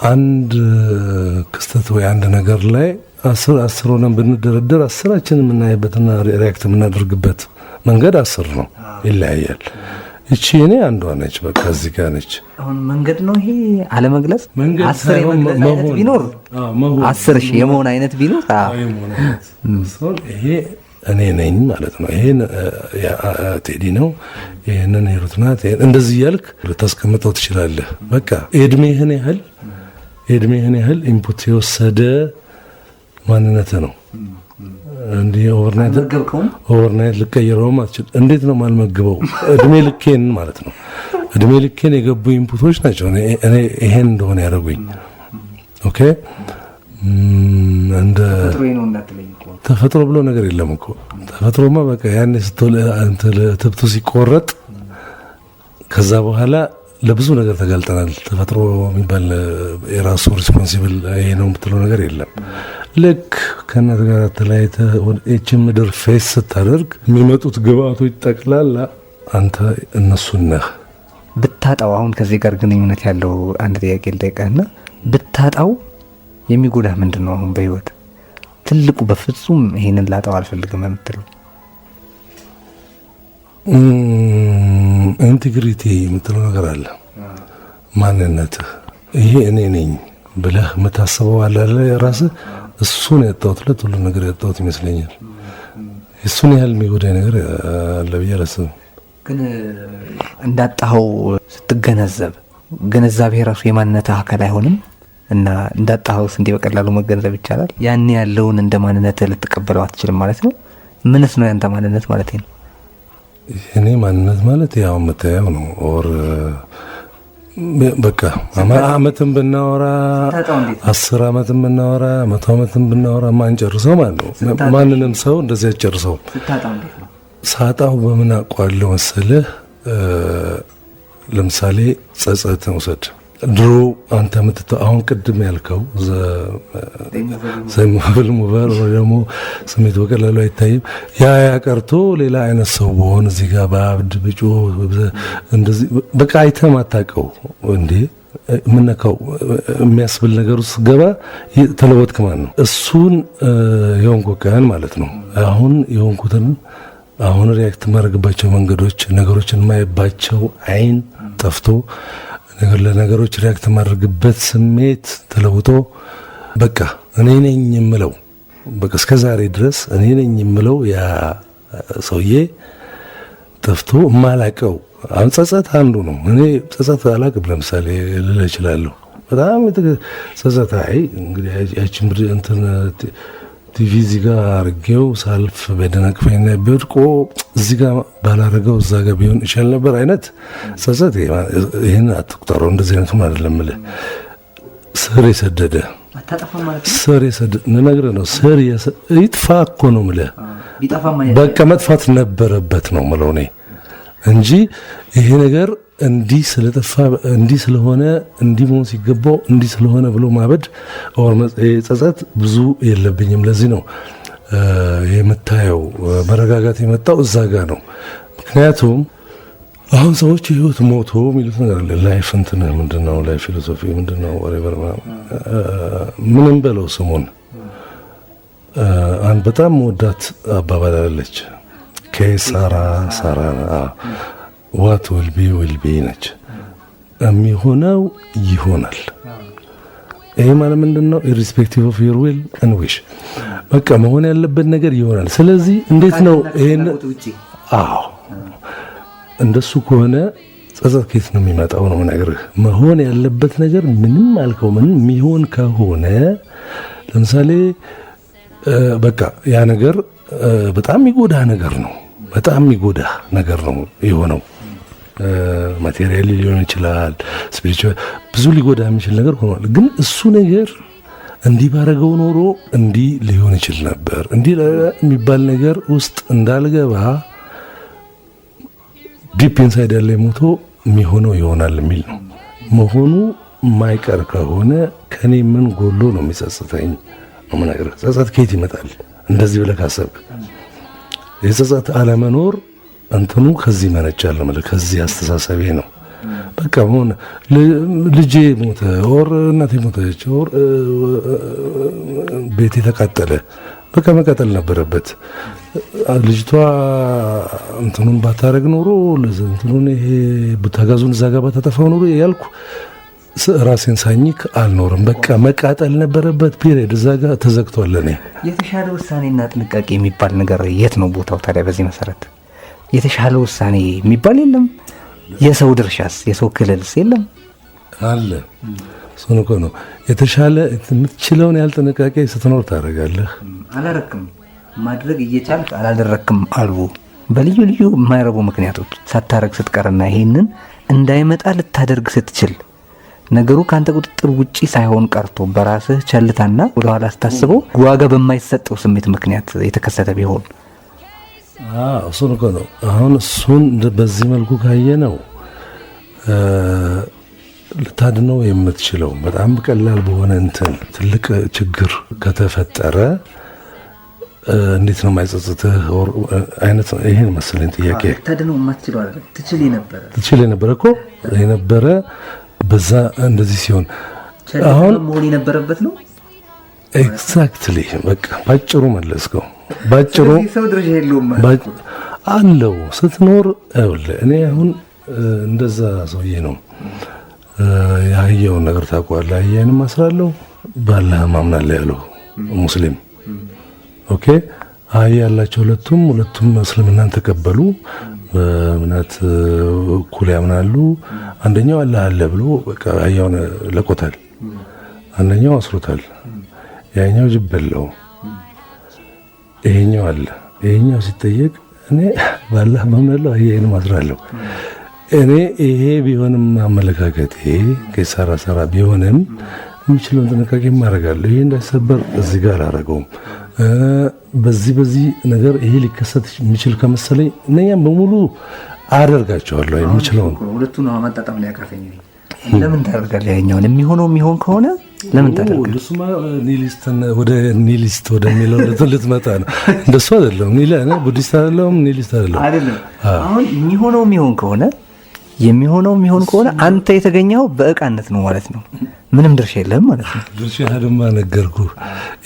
Speaker 2: አንድ ክስተት ወይ አንድ ነገር ላይ አስር ሆነን ብንደረደር አስራችን የምናይበትና ሪያክት የምናደርግበት መንገድ 10 ነው፣ ይለያያል። እቺ እኔ አንዷ ነች። በቃ እዚህ ጋር ነች።
Speaker 1: አሁን መንገድ ነው ይሄ አለመግለጽ። 10 የመግለጽ አይነት ቢኖር 10 ሺህ የመሆን አይነት ቢኖር ይሄ እኔ ነኝ ማለት ነው። ይሄን ቴዲ ነው፣ ይሄንን ሂሩት ናት፣ እንደዚህ እያልክ ልታስቀምጠው ትችላለህ። በቃ እድሜህን ያህል ኢንፑት የወሰደ ማንነት ነው። እንዲህ ኦቨርናይት ልቀይረውም አትችል። እንዴት ነው ማልመግበው? እድሜ ልኬን ማለት ነው። እድሜ ልኬን የገቡ ኢንፑቶች ናቸው እኔ ይሄን እንደሆነ ያደረጉኝ። ኦኬ፣ እንደ ተፈጥሮ ብሎ ነገር የለም እኮ። ተፈጥሮማ በቃ ያኔ ትብቱ ሲቆረጥ ከዛ በኋላ ለብዙ ነገር ተጋልጠናል። ተፈጥሮ የሚባል የራሱ ሪስፖንሲብል ይሄ ነው የምትለው ነገር የለም። ልክ ከእናት ጋር ተለያይተህ ይህችን ምድር ፌስ ስታደርግ የሚመጡት ግብአቶች ጠቅላላ አንተ እነሱን ነህ። ብታጣው አሁን ከዚህ ጋር ግንኙነት ያለው አንድ ጥያቄ ልጠይቅህና ብታጣው የሚጎዳህ ምንድን ነው? አሁን በህይወት ትልቁ በፍጹም ይሄንን ላጣው አልፈልግም የምትለው
Speaker 2: ኢንቴግሪቲ የምትለው ነገር አለ። ማንነትህ ይሄ እኔ ነኝ ብለህ የምታስበው አለ ራስህ። እሱን ያጣሁት ሁሉ ነገር ያጣሁት ይመስለኛል። እሱን ያህል የሚጎዳኝ ነገር አለ ብዬ አላስብም።
Speaker 1: ግን እንዳጣኸው ስትገነዘብ ግንዛቤ ራሱ የማንነትህ አካል አይሆንም እና እንዳጣኸውስ እንዲህ በቀላሉ መገንዘብ ይቻላል? ያን ያለውን እንደ ማንነትህ ልትቀበለው አትችልም ማለት ነው። ምንስ ነው ያንተ ማንነት ማለት ነው?
Speaker 2: እኔ ማንነት ማለት ያው የምታየው ነው። ኦር በቃ አመትም ብናወራ 10 አመትም ብናወራ 100 አመትም ብናወራ ማንጨርሰው ማለት ነው። ማንንም ሰው እንደዚህ ያጨርሰው። ሳጣው በምን አውቀዋለሁ መሰለህ? ለምሳሌ ጸጸትን ውሰድ። ድሮ አንተ አሁን ቅድም ያልከው ዘይሙብል ሙበር ወይ ደግሞ ስሜት በቀላሉ አይታይም። ያ ቀርቶ ሌላ አይነት ሰው በሆን እዚህ ጋር በአብድ ብጮ እንደዚህ በቃ አይተህ ማታውቀው እንዴ ምነካው የሚያስብል ነገር ውስጥ ገባ ተለወጥክ ማለት ነው። እሱን የሆንኩ ቀን ማለት ነው። አሁን የሆንኩትን አሁን ሪያክት ማድረግባቸው መንገዶች፣ ነገሮችን ማየባቸው አይን ጠፍቶ ለነገሮች ሪያክት ማድረግበት ስሜት ተለውጦ በቃ እኔ ነኝ የምለው በቃ እስከዛሬ ድረስ እኔ ነኝ የምለው ያ ሰውዬ ጠፍቶ ማላቀው። አሁን ጸጸት አንዱ ነው። እኔ ጸጸት አላቅም። ለምሳሌ ልል እችላለሁ በጣም ጸጸት አይ እንግዲህ ያቺን እንትን ቲቪ እዚህ ጋር አድርጌው ሳልፍ በደነቅፈኝና ቢወድቆ እዚህ ጋር ባላረገው እዛ ጋር ቢሆን ይችላል ነበር አይነት ጸጸት። ይህን አትቁጠረው። እንደዚህ አይነቱም አይደለም የምልህ። ስር የሰደደ ልነግርህ ነው። ስር ይጥፋ እኮ ነው የምልህ። በቃ መጥፋት ነበረበት ነው የምለው እኔ እንጂ ይሄ ነገር እንዲህ ስለጠፋ እንዲህ ስለሆነ እንዲህ መሆን ሲገባው እንዲህ ስለሆነ ብሎ ማበድ ጸጸት ብዙ የለብኝም። ለዚህ ነው የምታየው መረጋጋት የመጣው እዛ ጋር ነው። ምክንያቱም አሁን ሰዎች ህይወት ሞቶ የሚሉት ነገር አለ። ላይፍ እንትን ምንድነው? ላይፍ ፊሎሶፊ ምንድነው? ወሬቨር ምንም በለው ስሙን አንድ በጣም ወዳት አባባል አለች። ከሳራ ዋት ዊል ቢ ነች። የሚሆነው ይሆናል። ይሄ ማለት ምንድነው? ኢሪስፔክቲቭ ኦፍ ዩር ዊል ኤንድ ዊሽ በቃ መሆን ያለበት ነገር ይሆናል። ስለዚህ እንዴት ነው ይሄን? አዎ እንደሱ ከሆነ ጸጸት ከየት ነው የሚመጣው ነው የምነግርህ። መሆን ያለበት ነገር ምንም አልከው ምንም የሚሆን ከሆነ ለምሳሌ በቃ ያ ነገር በጣም የሚጎዳ ነገር ነው። በጣም የሚጎዳ ነገር ነው የሆነው። ማቴሪያል ሊሆን ይችላል፣ ስፒሪቹዋል ብዙ ሊጎዳ የሚችል ነገር ሆኗል። ግን እሱ ነገር እንዲህ ባረገው ኖሮ እንዲህ ሊሆን ይችል ነበር፣ እንዲህ የሚባል ነገር ውስጥ እንዳልገባ ዲፕ ኢንሳይድ ያለ ሞቶ የሚሆነው ይሆናል የሚል ነው። መሆኑ የማይቀር ከሆነ ከኔ ምን ጎሎ ነው የሚጸጽተኝ ነው ነገር። ጸጸት ከየት ይመጣል? እንደዚህ ብለህ ካሰብክ የጸጸት አለመኖር እንትኑ ከዚህ መነጫል ማለት ከዚህ አስተሳሰቤ ነው። በቃ ሆነ ልጄ ሞተ ኦር እናቴ ሞተች ኦር ቤቴ ተቃጠለ፣ በቃ መቃጠል ነበረበት። ልጅቷ እንትኑን ባታረግ ኖሮ እንትኑን ይሄ ቡታጋዙን እዛ ጋር ባታጠፋው ኖሮ ያልኩ ራሴን ሳኝክ አልኖርም። በቃ መቃጠል ነበረበት። ፒሪየድ እዛ ጋር ተዘግቷል። እኔ
Speaker 1: የተሻለ ውሳኔና ጥንቃቄ የሚባል ነገር የት ነው ቦታው ታዲያ? በዚህ መሰረት የተሻለ ውሳኔ የሚባል የለም። የሰው ድርሻስ የሰው ክልልስ የለም
Speaker 2: አለ። እሱን እኮ ነው የተሻለ የምትችለውን ያህል ጥንቃቄ ስትኖር ታደርጋለህ።
Speaker 1: አላረክም ማድረግ እየቻልክ አላደረክም አሉ በልዩ ልዩ የማይረቡ ምክንያቶች ሳታረግ ስትቀርና ይሄንን እንዳይመጣ ልታደርግ ስትችል ነገሩ ካንተ ቁጥጥር ውጪ ሳይሆን ቀርቶ በራስህ ቸልታና ወደኋላ ስታስበው ዋጋ በማይሰጠው ስሜት ምክንያት የተከሰተ ቢሆን
Speaker 2: እሱን እኮ ነው። አሁን እሱን በዚህ መልኩ ካየነው ልታድነው የምትችለው በጣም ቀላል በሆነ እንትን ትልቅ ችግር ከተፈጠረ እንዴት ነው የማይጸጽትህ አይነት ይሄን መሰለኝ ጥያቄ።
Speaker 1: ልታድነው የማትችለው አይደል?
Speaker 2: ትችል የነበረ እኮ የነበረ በዛ እንደዚህ ሲሆን አሁን
Speaker 1: መሆን የነበረበት ነው።
Speaker 2: ኤግዛክትሊ በቃ ባጭሩ መለስከው። ባጭሩ
Speaker 1: ሰው ድርሻ የለውም
Speaker 2: አለው ስትኖር። እኔ አሁን እንደዛ ሰውዬ ነው ያየውን ነገር ታውቀዋለህ። አየንም አስራለሁ ባላህ ማምናለሁ ያለው ሙስሊም ኦኬ። አይ ያላቸው ሁለቱም እስልምናን ተቀበሉ፣ በእምነት እኩል ያምናሉ። አንደኛው አላህ አለ ብሎ በቃ አያውን ለቆታል፣ አንደኛው አስሮታል፣ ያኛው ጅበለው፣ ይሄኛው አለ። ይሄኛው ሲጠየቅ እኔ ባላህ ማምናለሁ አየንም አስራለሁ። እኔ ይሄ ቢሆንም አመለካከት ይሄ ከሰራ ቢሆንም የሚችለውን ጥንቃቄ ማድረጋለሁ። ይሄ እንዳይሰበር እዚህ ጋር አላረገውም። በዚህ ነገር ይሄ ሊከሰት የሚችል ከመሰለኝ እነኛም በሙሉ አደርጋቸዋለሁ። የሚችለውን
Speaker 1: ሁለቱን ማጣጣም ላይ ያካፈኝ ለምን ታደርጋለህ? ያኛውን የሚሆን ከሆነ ለምን ታደርጋለህ?
Speaker 2: እሱማ ኒሊስት ወደሚለው ልትመጣ ነው። እንደሱ አይደለም። እኔ ቡዲስት አይደለም፣ ኒሊስት አይደለም።
Speaker 1: አሁን የሚሆን ከሆነ አንተ የተገኘው በእቃነት ነው ማለት ነው። ምንም ድርሻ የለም ማለት ነው።
Speaker 2: ድርሻ ድማ ነገርኩህ።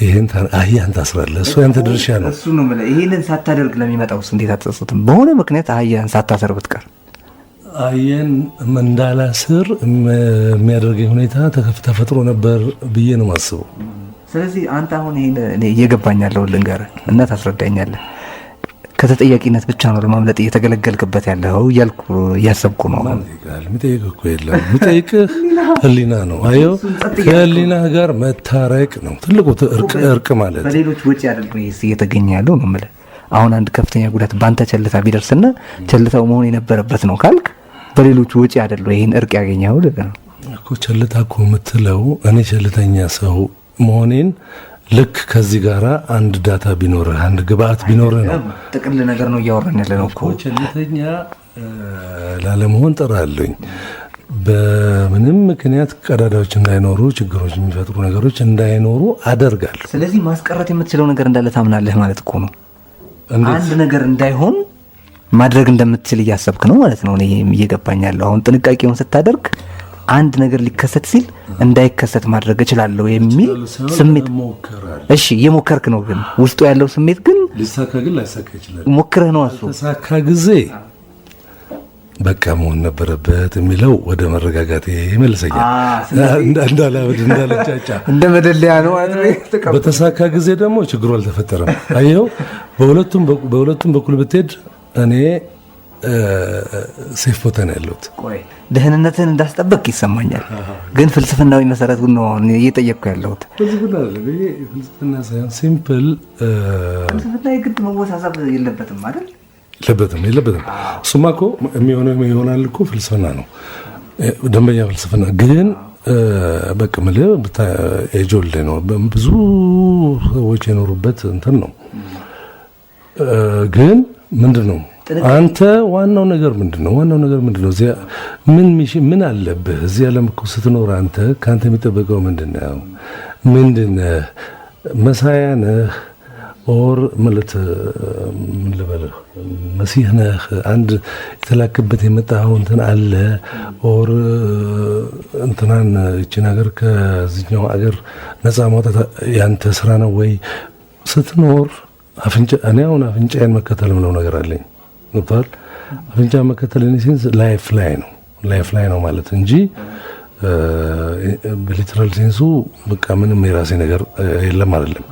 Speaker 2: ይሄን አህያን ታስራለህ። እሱ ያንተ ድርሻ ነው።
Speaker 1: እሱ ነው ማለት። ይሄንን ሳታደርግ ለሚመጣውስ እንዴት አትጸጸትም? በሆነ ምክንያት አህያን ሳታሰር ብትቀር
Speaker 2: አህያን እንዳላስር የሚያደርገኝ ሁኔታ ተፈጥሮ ነበር ብዬ ነው የማስበው።
Speaker 1: ስለዚህ አንተ አሁን ይሄን እኔ እየገባኛለሁ ልንገርህ እና ታስረዳኛለህ። ከተጠያቂነት ብቻ ነው ለማምለጥ እየተገለገልክበት ያለው እያሰብኩ ነው።
Speaker 2: የሚጠይቅህ እኮ የለም። የሚጠይቅህ ህሊና ነው። አየው ከህሊና ጋር መታረቅ ነው ትልቁ እርቅ ማለት።
Speaker 1: በሌሎች ወጪ አይደለም እየተገኘ ያለው ነው የምልህ። አሁን አንድ ከፍተኛ ጉዳት በአንተ ቸልታ ቢደርስና ቸልታው መሆን የነበረበት ነው ካልክ በሌሎች ወጪ አይደለም ይሄን እርቅ ያገኘው
Speaker 2: እኮ። ቸልታ እኮ የምትለው እኔ ቸልተኛ ሰው መሆኔን ልክ ከዚህ ጋር አንድ ዳታ ቢኖርህ አንድ ግብአት ቢኖርህ ነው።
Speaker 1: ጥቅል ነገር ነው እያወራን ያለ ነው እኮ።
Speaker 2: ቸልተኛ ላለመሆን ጥራለኝ። በምንም ምክንያት ቀዳዳዎች እንዳይኖሩ፣ ችግሮች የሚፈጥሩ ነገሮች እንዳይኖሩ አደርጋለሁ።
Speaker 1: ስለዚህ ማስቀረት የምትችለው ነገር እንዳለ ታምናለህ ማለት እኮ ነው። አንድ ነገር እንዳይሆን
Speaker 4: ማድረግ እንደምትችል እያሰብክ ነው ማለት ነው። እኔ እየገባኝ ያለው አሁን ጥንቃቄውን ስታደርግ አንድ ነገር ሊከሰት ሲል እንዳይከሰት ማድረግ እችላለሁ የሚል ስሜት እሺ እየሞከርክ ነው። ግን ውስጡ ያለው ስሜት ግን
Speaker 2: ሊሳካ ግን ላይሳካ ይችላል።
Speaker 4: ሞክረህ ነው እሱ
Speaker 2: ተሳካ ጊዜ በቃ መሆን ነበረበት የሚለው ወደ መረጋጋት ይመልሰኛል። እንዳላብድ እንዳልጫጫ
Speaker 4: እንደ መደለያ ነው ማለት ነው።
Speaker 2: በተሳካ ጊዜ ደግሞ ችግሩ አልተፈጠረም። አየው በሁለቱም በኩል ብትሄድ እኔ ሴፍ ቦታ ነው ያለሁት።
Speaker 4: ደህንነትን እንዳስጠበቅ ይሰማኛል። ግን ፍልስፍናዊ መሰረቱን ነው እየጠየቅኩ ያለሁት።
Speaker 2: ፍልስፍና ሳይሆን ሲምፕል
Speaker 4: ፍልስፍና የግድ መወሳሰብ የለበትም አይደል?
Speaker 2: የለበትም። እሱማ እኮ የሚሆነው ይሆናል እኮ ፍልስፍና ነው፣ ደንበኛ ፍልስፍና። ግን በቃ ኤጆሌ ነው፣ ብዙ ሰዎች የኖሩበት እንትን ነው። ግን ምንድን ነው አንተ ዋናው ነገር ምንድነው? እዚያ ምን አለብህ? እዚህ ዓለም እኮ ስትኖር አንተ ካንተ የሚጠበቀው ምንድነው? መሳያ ነህ ኦር ማለት ምን ልበልህ መሲህ ነህ? አንድ የተላክበት የመጣኸው እንትን አለ ኦር እንትናን እቺን ሀገር ከዚህኛው ሀገር ነፃ ማውጣት ያንተ ስራ ነው ወይ? ስትኖር እኔ አሁን አፍንጫዬን መከተል ምለው ነገር አለኝ ነበር። አፍንጫ መከተል ሴንስ ላይፍ ላይ ነው ማለት እንጂ በሊትራል ሴንሱ በቃ ምንም የራሴ ነገር የለም አይደለም።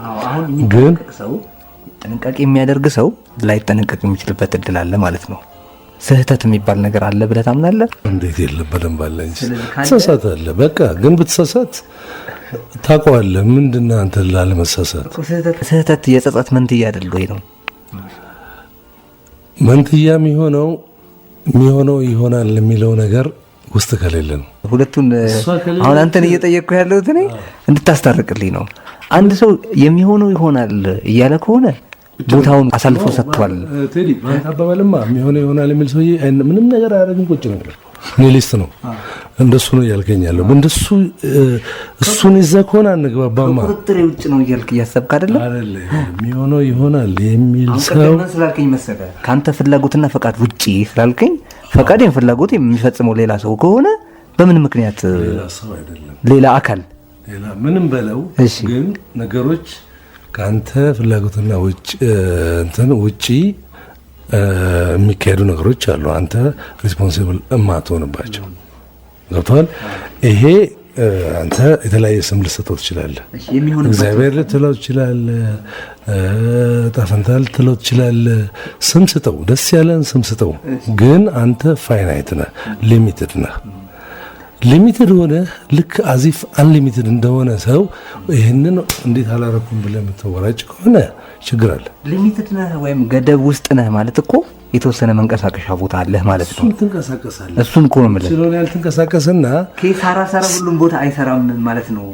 Speaker 2: ግን
Speaker 4: ሰው ጥንቃቄ የሚያደርግ ሰው ላይጠነቀቅ የሚችልበት እድል አለ ማለት ነው። ስህተት የሚባል ነገር አለ ብለህ ታምናለህ?
Speaker 2: እንዴት የለም፣ በደንብ አለ እንጂ ትሳሳታለህ። በቃ ግን ብትሳሳት ታውቀዋለህ። ምንድነው አንተ ላለመሳሳት?
Speaker 4: ስህተት የጸጸት መንትያ አይደል ወይ ነው?
Speaker 2: መንትያ የሚሆነው ይሆናል የሚለው ነገር ውስጥ ከሌለ ነው።
Speaker 4: ሁለቱን አሁን አንተን እየጠየቅኩ ያለሁት እኔ እንድታስታርቅልኝ ነው። አንድ ሰው የሚሆነው ይሆናል እያለ ከሆነ ቦታውን አሳልፎ ሰጥቷል።
Speaker 2: ቴዲ ባንተ አባባልማ የሚሆነው ይሆናል የሚል ሰውዬ ምንም ነገር አያደርግም። ቁጭ ነገር ኒሊስት ነው። እንደሱ ነው እያልከኝ ያለው። እንደሱ እሱን ይዘህ ከሆነ አንግባባማ።
Speaker 4: ቁጥጥር ውጭ ነው እያልክ እያሰብክ አይደለም?
Speaker 2: የሚሆነው ይሆናል የሚል ሰው
Speaker 4: ስላልከኝ መሰለህ ከአንተ ፍላጎትና ፈቃድ ውጪ ስላልከኝ ፈቃዴን ፍላጎት የሚፈጽመው ሌላ ሰው ከሆነ በምን ምክንያት ሌላ አካል
Speaker 2: ምንም በለው ግን ነገሮች ከአንተ ፍላጎትና ውጪ የሚካሄዱ ነገሮች አሉ። አንተ ሪስፖንሲብል እማትሆንባቸው ገብቶሃል? ይሄ አንተ የተለያየ ስም ልትሰጠው ትችላለህ። እግዚአብሔር ልትለው ትችላለህ፣ ጣፈንታ ልትለው ትችላለህ። ስም ስጠው፣ ደስ ያለን ስም ስጠው። ግን አንተ ፋይናይት ነህ፣ ሊሚትድ ነህ። ሊሚትድ ሆነ ልክ አዚፍ አንሊሚትድ እንደሆነ ሰው ይህንን እንዴት አላረኩም ብለህ የምትወራጭ ከሆነ ችግር አለ።
Speaker 4: ሊሚትድ ነህ ወይም ገደብ ውስጥ ነህ ማለት እኮ የተወሰነ መንቀሳቀሻ ቦታ አለህ ማለት ነው።
Speaker 2: እሱን ትንቀሳቀሳለህ።
Speaker 4: እሱን እኮ ነው የምልህ።
Speaker 2: ስለሆነ ያልተንቀሳቀስና
Speaker 4: ከሳራ ሁሉም ቦታ አይሰራም ማለት ነው።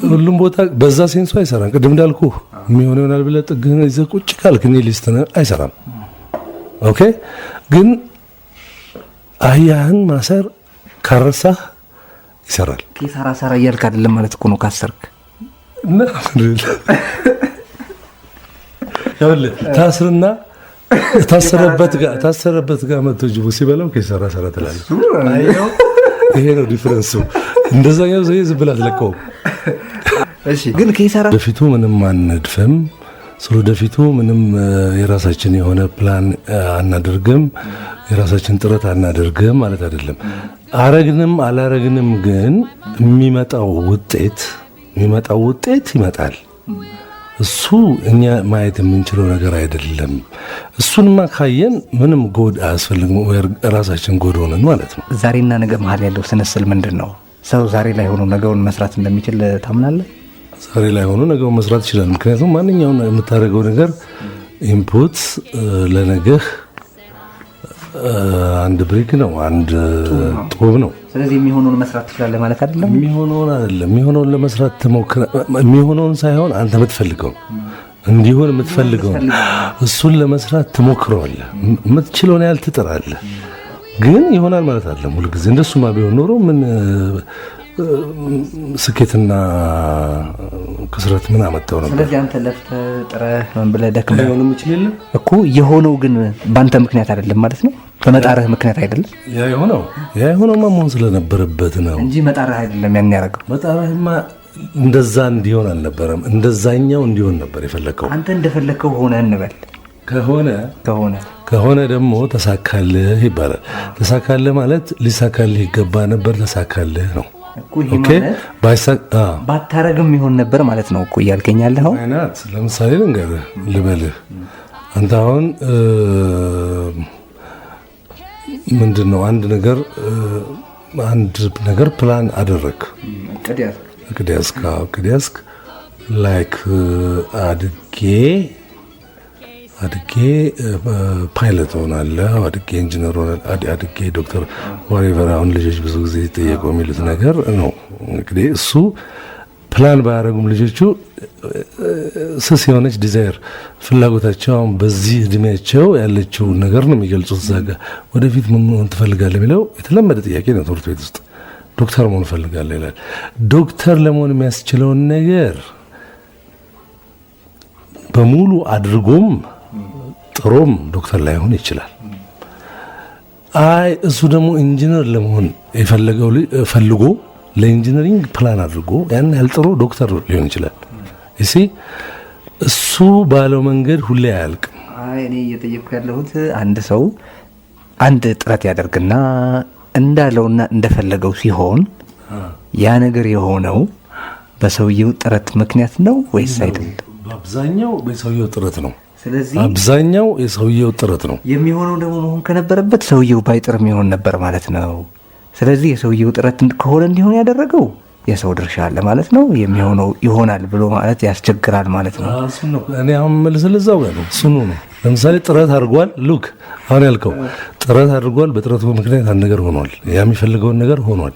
Speaker 2: ሁሉም ቦታ በዛ ሴንሱ አይሰራም። ቅድም እንዳልኩህ የሚሆን ይሆናል ብለህ ጥግህን ይዘህ ቁጭ ካልክ እኔ ሊስት ነህ አይሰራም። ኦኬ። ግን አህያህን ማሰር ካረሳህ ይሰራል።
Speaker 4: ከሳራ እያልክ አይደለም ማለት እኮ ነው። ካሰርክ
Speaker 2: ታስርና ታሰረበት ጋር መጥቶ ጅቡ ሲበላው ከሰራ ሰራ ትላለህ። ይሄ ነው ዲፈረንሱ። እንደዛኛው ዘይ ዝም ብላ አትለቀውም።
Speaker 4: እሺ ግን ከሰራ
Speaker 2: ወደፊቱ ምንም አንድፈም። ስለወደፊቱ ምንም የራሳችን የሆነ ፕላን አናደርግም፣ የራሳችን ጥረት አናደርግም ማለት አይደለም። አረግንም አላረግንም ግን የሚመጣው ውጤት ይመጣል። እሱ እኛ ማየት የምንችለው ነገር አይደለም። እሱንማ ካየን ምንም ጎድ አያስፈልግም፣ ራሳችን ጎድ ሆነን ማለት ነው።
Speaker 4: ዛሬና ነገ መሀል ያለው ስንስል ምንድን ነው? ሰው ዛሬ ላይ ሆኖ ነገውን መስራት እንደሚችል ታምናለህ?
Speaker 2: ዛሬ ላይ ሆኖ ነገውን መስራት ይችላል። ምክንያቱም ማንኛውም የምታደርገው ነገር ኢንፑት ለነገህ አንድ ብሪክ ነው፣ አንድ ጡብ ነው።
Speaker 4: ስለዚህ የሚሆነውን መስራት ትችላለህ ማለት አይደለም።
Speaker 2: የሚሆነውን ለመስራት ተሞክረ የሚሆነውን ሳይሆን አንተ የምትፈልገው እንዲሆን የምትፈልገው እሱን ለመስራት ትሞክረዋለህ። የምትችለውን ያህል ትጥራለህ። ግን ይሆናል ማለት አይደለም ሁሉ ጊዜ። እንደሱማ ቢሆን ኖሮ ምን ስኬትና ክስረት ምን አመጣው ነበር?
Speaker 4: ስለዚህ አንተ ለፍተህ ጥረህ ምን ብለህ ደክመህ
Speaker 2: አይሆንም ይችላል
Speaker 4: እኮ የሆነው ግን ባንተ ምክንያት አይደለም ማለት ነው። በመጣርህ ምክንያት አይደለም።
Speaker 2: ያ የሆነው መሆን ስለነበረበት ነው
Speaker 4: እንጂ መጣርህ አይደለም ያን ያደረገው።
Speaker 2: መጣርህማ እንደዛ እንዲሆን አልነበረም፣ እንደዛኛው እንዲሆን ነበር የፈለከው።
Speaker 4: አንተ እንደፈለከው ሆነ እንበል።
Speaker 2: ከሆነ ደግሞ ተሳካልህ ይባላል። ተሳካልህ ማለት ሊሳካልህ ይገባ ነበር፣ ተሳካልህ ነው።
Speaker 4: ኦኬ ባታረግም ይሆን ነበር ማለት ነው እኮ እያልከኝ ያለኸው።
Speaker 2: አይናት ለምሳሌ ልበልህ አንተ አሁን ምንድነው አንድ ነገር ፕላን አደረክ፣ ቅድያስክ ላይክ አድጌ ፓይለት ሆናለሁ፣ አድጌ ኢንጂነር ሆናለሁ፣ አድጌ ዶክተር ወሬቨር። አሁን ልጆች ብዙ ጊዜ ጠየቀው የሚሉት ነገር ነው። እንግዲህ እሱ ፕላን ባያደርጉም ልጆቹ ስስ የሆነች ዲዛይር ፍላጎታቸው አሁን በዚህ እድሜያቸው ያለችው ነገር ነው የሚገልጹት። እዛ ጋ ወደፊት ምን መሆን ትፈልጋለህ የሚለው የተለመደ ጥያቄ ነው ትምህርት ቤት ውስጥ። ዶክተር መሆን እፈልጋለሁ ይላል። ዶክተር ለመሆን የሚያስችለውን ነገር በሙሉ አድርጎም ጥሮም ዶክተር ላይሆን ይችላል። እሱ ደግሞ ኢንጂነር ለመሆን የፈለገው ፈልጎ ለኢንጂነሪንግ ፕላን አድርጎ ያን ያልጥሮ ዶክተር ሊሆን ይችላል። እሱ ባለው መንገድ ሁሌ አያልቅም።
Speaker 4: እኔ እየጠየቅኩ ያለሁት አንድ ሰው አንድ ጥረት ያደርግና እንዳለውና እንደፈለገው ሲሆን ያ ነገር የሆነው በሰውየው ጥረት ምክንያት ነው ወይስ አይደለም?
Speaker 2: በአብዛኛው የሰውየው ጥረት ነው።
Speaker 4: ስለዚህ
Speaker 2: አብዛኛው የሰውየው ጥረት ነው የሚሆነው።
Speaker 4: ደግሞ መሆን ከነበረበት ሰውየው ባይጥር የሚሆን ነበር ማለት ነው። ስለዚህ የሰውየው ጥረት ከሆነ እንዲሆን ያደረገው የሰው ድርሻ አለ ማለት ነው። የሚሆነው ይሆናል ብሎ ማለት ያስቸግራል ማለት ነው።
Speaker 2: እኔ አሁን መልስልዛው ጋር ነው። እሱኑ ነው። ለምሳሌ ጥረት አድርጓል። ሉክ አሁን ያልከው ጥረት አድርጓል። በጥረቱ ምክንያት አንድ ነገር ሆኗል። የሚፈልገውን ነገር ሆኗል።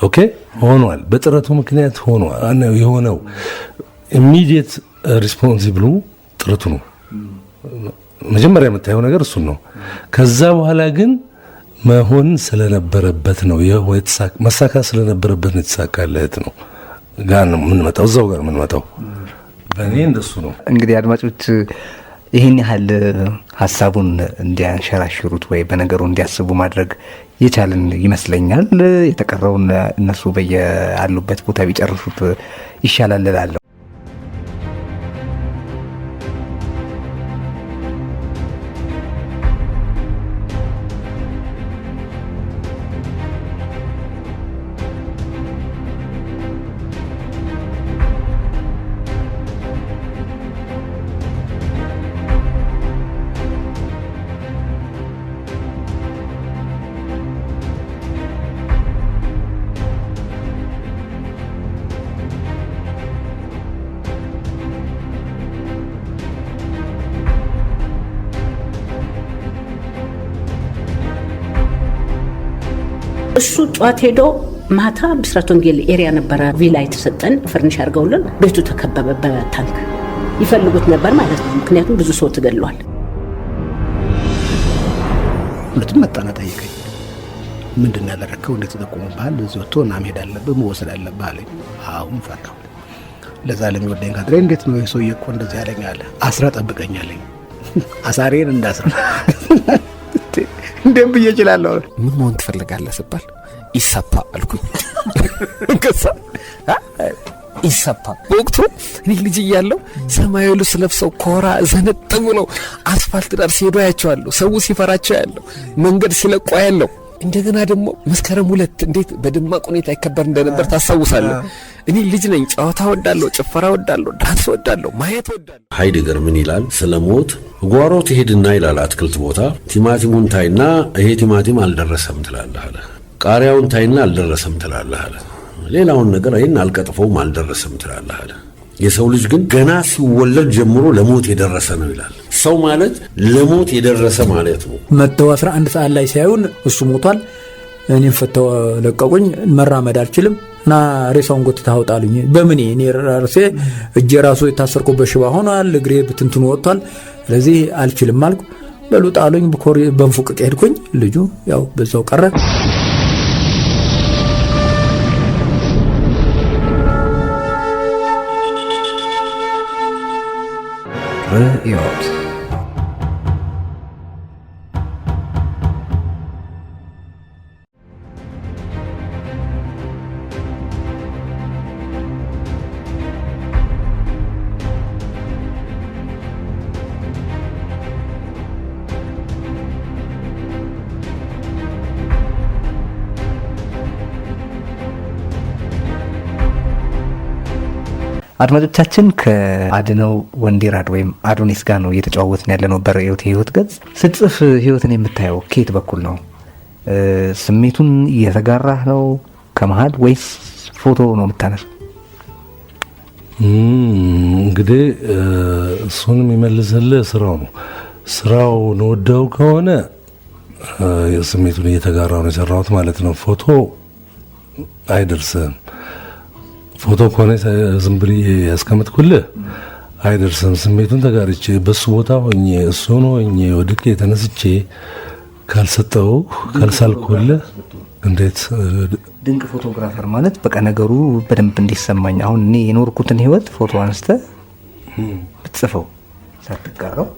Speaker 2: ኦኬ ሆኗል። በጥረቱ ምክንያት ሆኗል። የሆነው ኢሚዲየት ሪስፖንሲብሉ ጥረቱ ነው። መጀመሪያ የምታየው ነገር እሱን ነው። ከዛ በኋላ ግን መሆን ስለነበረበት ነው መሳካት ስለነበረበት ነው የተሳካለት ነው ጋር ነው የምንመጣው። እዛው ጋር የምንመጣው በእኔ እንደሱ ነው።
Speaker 4: እንግዲህ አድማጮች ይህን ያህል ሀሳቡን እንዲያንሸራሽሩት ወይ በነገሩ እንዲያስቡ ማድረግ የቻልን ይመስለኛል። የተቀረውን እነሱ በየአሉበት ቦታ ቢጨርሱት ይሻላል እላለሁ።
Speaker 5: እሱ ጧት ሄዶ ማታ ብስራት ወንጌል ኤሪያ ነበረ ቪላ የተሰጠን ፈርኒሽ አድርገውልን ቤቱ ተከበበ በታንክ ይፈልጉት ነበር ማለት ነው። ምክንያቱም ብዙ ሰው ተገድሏል።
Speaker 6: ሁለቱም መጣና ጠይቀኝ፣ ምንድን ነው ያደረከው? እንዴት ተጠቆሙብሃል? እዚህ ወጥቶ እና መሄድ አለብህ መወሰድ አለብህ አለኝ። አሁን ፈራሁ። ለዛ ለሚወደኝ ካድሬ እንዴት ነው የሰውዬ እኮ እንደዚህ ያለኝ አለ። አስራ ጠብቀኝ አለኝ። አሳሬን እንዳስራ እንደም ብዬ እችላለሁ።
Speaker 7: ምን መሆን ትፈልጋለህ ስባል ኢሰፓ አልኩኝ። ከዛ ኢሰፓ በወቅቱ እኔ ልጅ እያለሁ ሰማያዊ ልብስ ለብሰው ኮራ ዘነጠቡ ነው አስፋልት ዳር ሲሄዱ አያቸዋለሁ። ሰው ሲፈራቸው ያለው መንገድ ሲለቁ ያለው። እንደገና ደግሞ መስከረም 2 እንዴት በደማቅ ሁኔታ ይከበር እንደነበር ታስታውሳለህ? እኔ ልጅ ነኝ። ጨዋታ ወዳለሁ፣ ጭፈራ ወዳለሁ፣ ዳንስ ወዳለሁ፣ ማየት ወዳለሁ።
Speaker 8: ሃይደገር ምን ይላል? ስለሞት ጓሮ ትሄድና ይላል አትክልት ቦታ ቲማቲሙን ታይና ይሄ ቲማቲም አልደረሰም ትላለህ አለ። ቃሪያውን ታይና አልደረሰም ትላለህ አለ። ሌላውን ነገር አይን አልቀጥፈውም አልደረሰም ትላለህ አለ። የሰው ልጅ ግን ገና ሲወለድ ጀምሮ ለሞት የደረሰ ነው ይላል። ሰው ማለት ለሞት የደረሰ ማለት ነው።
Speaker 9: መተው 11 ሰዓት ላይ ሲያዩን እሱ ሞቷል። እኔም ፈተው ለቀቁኝ። መራመድ አልችልም እና ሬሳውን ጎትተህ አውጣልኝ። በምን እኔ ራሴ እጄ ራሱ የታሰርኩበት ሽባ ሆኗል። እግሬ ብትንትኑ ወጥቷል። ስለዚህ አልችልም አልኩ። በሉ ጣሉኝ። በንፉቅቅ ሄድኩኝ። ልጁ ያው በዛው ቀረ።
Speaker 1: ርዕዮት
Speaker 4: አድማጮቻችን ከአድነው ወንዲራድ ወይም አዶኒስ ጋር ነው እየተጨዋወትን ያለነው በርዕዮት የህይወት ገጽ። ስትጽፍ ህይወትን የምታየው ከየት በኩል ነው? ስሜቱን እየተጋራህ ነው ከመሀል ወይስ ፎቶ ነው የምታነሳው?
Speaker 2: እንግዲህ እሱንም ይመልስልህ ስራው ነው። ስራው ወደው ከሆነ ስሜቱን እየተጋራው ነው የሰራሁት ማለት ነው። ፎቶ አይደርስም። ፎቶ ከሆነ ዝም ብዬ ያስቀምጥኩልህ አይደርስም። ስሜቱን ተጋርቼ በሱ ቦታ ሆኜ እሱን ሆኜ ወድቄ ተነስቼ ካልሰጠው ካልሳልኩልህ እንዴት
Speaker 4: ድንቅ ፎቶግራፈር ማለት በቃ ነገሩ በደንብ እንዲሰማኝ አሁን እኔ የኖርኩትን ህይወት ፎቶ አንስተ ብትጽፈው ሳትጋራው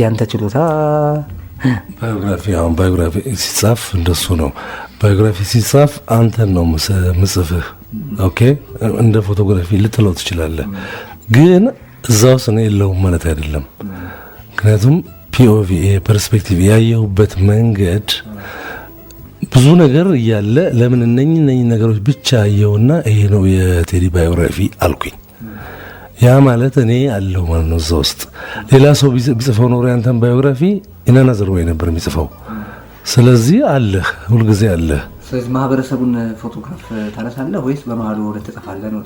Speaker 4: ያንተ ችሎታ
Speaker 2: ባዮግራፊ ሲጻፍ እንደሱ ነው። ባዮግራፊ ሲጻፍ አንተን ነው ምጽፍህ። ኦኬ እንደ ፎቶግራፊ ልትለው ትችላለህ፣ ግን እዛ ውስጥ ነው የለውም ማለት አይደለም። ምክንያቱም ፒኦቪ ፐርስፔክቲቭ ያየሁበት መንገድ ብዙ ነገር እያለ ለምን እነኚህ ነገሮች ብቻ አየውና ይሄ ነው የቴዲ ባዮግራፊ አልኩኝ። ያ ማለት እኔ አለው ማለት ነው እዛ ውስጥ። ሌላ ሰው ቢጽፈው ኖሮ ያንተን ባዮግራፊ ኢናናዘር ወይ ነበር የሚጽፈው። ስለዚህ አለህ ሁልጊዜ አለህ።
Speaker 4: ስለዚህ ማህበረሰቡን ፎቶግራፍ ታነሳለህ ወይስ በመሀሉ ወደ ተጽፋለህ ነው?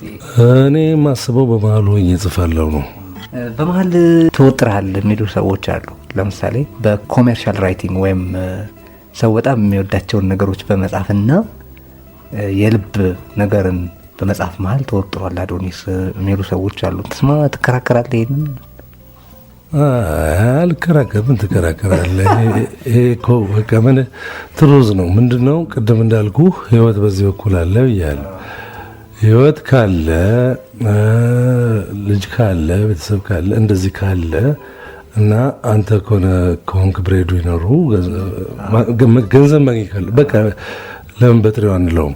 Speaker 2: እኔ ማስበው በመሀሉ ሆኜ እጽፋለሁ ነው።
Speaker 4: በመሀል ተወጥረሃል የሚሉ ሰዎች አሉ። ለምሳሌ በኮሜርሻል ራይቲንግ ወይም ሰው በጣም የሚወዳቸውን ነገሮች በመጻፍና የልብ ነገርን በመጽሐፍ መሀል ተወጥሯል አዶኒስ የሚሉ ሰዎች አሉ። ትከራከራለህ? ይሄንን
Speaker 2: አልከራከርም። ትከራከራለህ? ይሄ እኮ በቃ ምን ትሩዝ ነው። ምንድነው ቅድም እንዳልኩ ህይወት በዚህ በኩል አለ ብያለሁ። ህይወት ካለ ልጅ ካለ ቤተሰብ ካለ እንደዚህ ካለ እና አንተ ከሆንክ ብሬዱ ይኖሩ ገንዘብ ማግኘት ካለ በቃ ለምን በጥሬው አንለውም?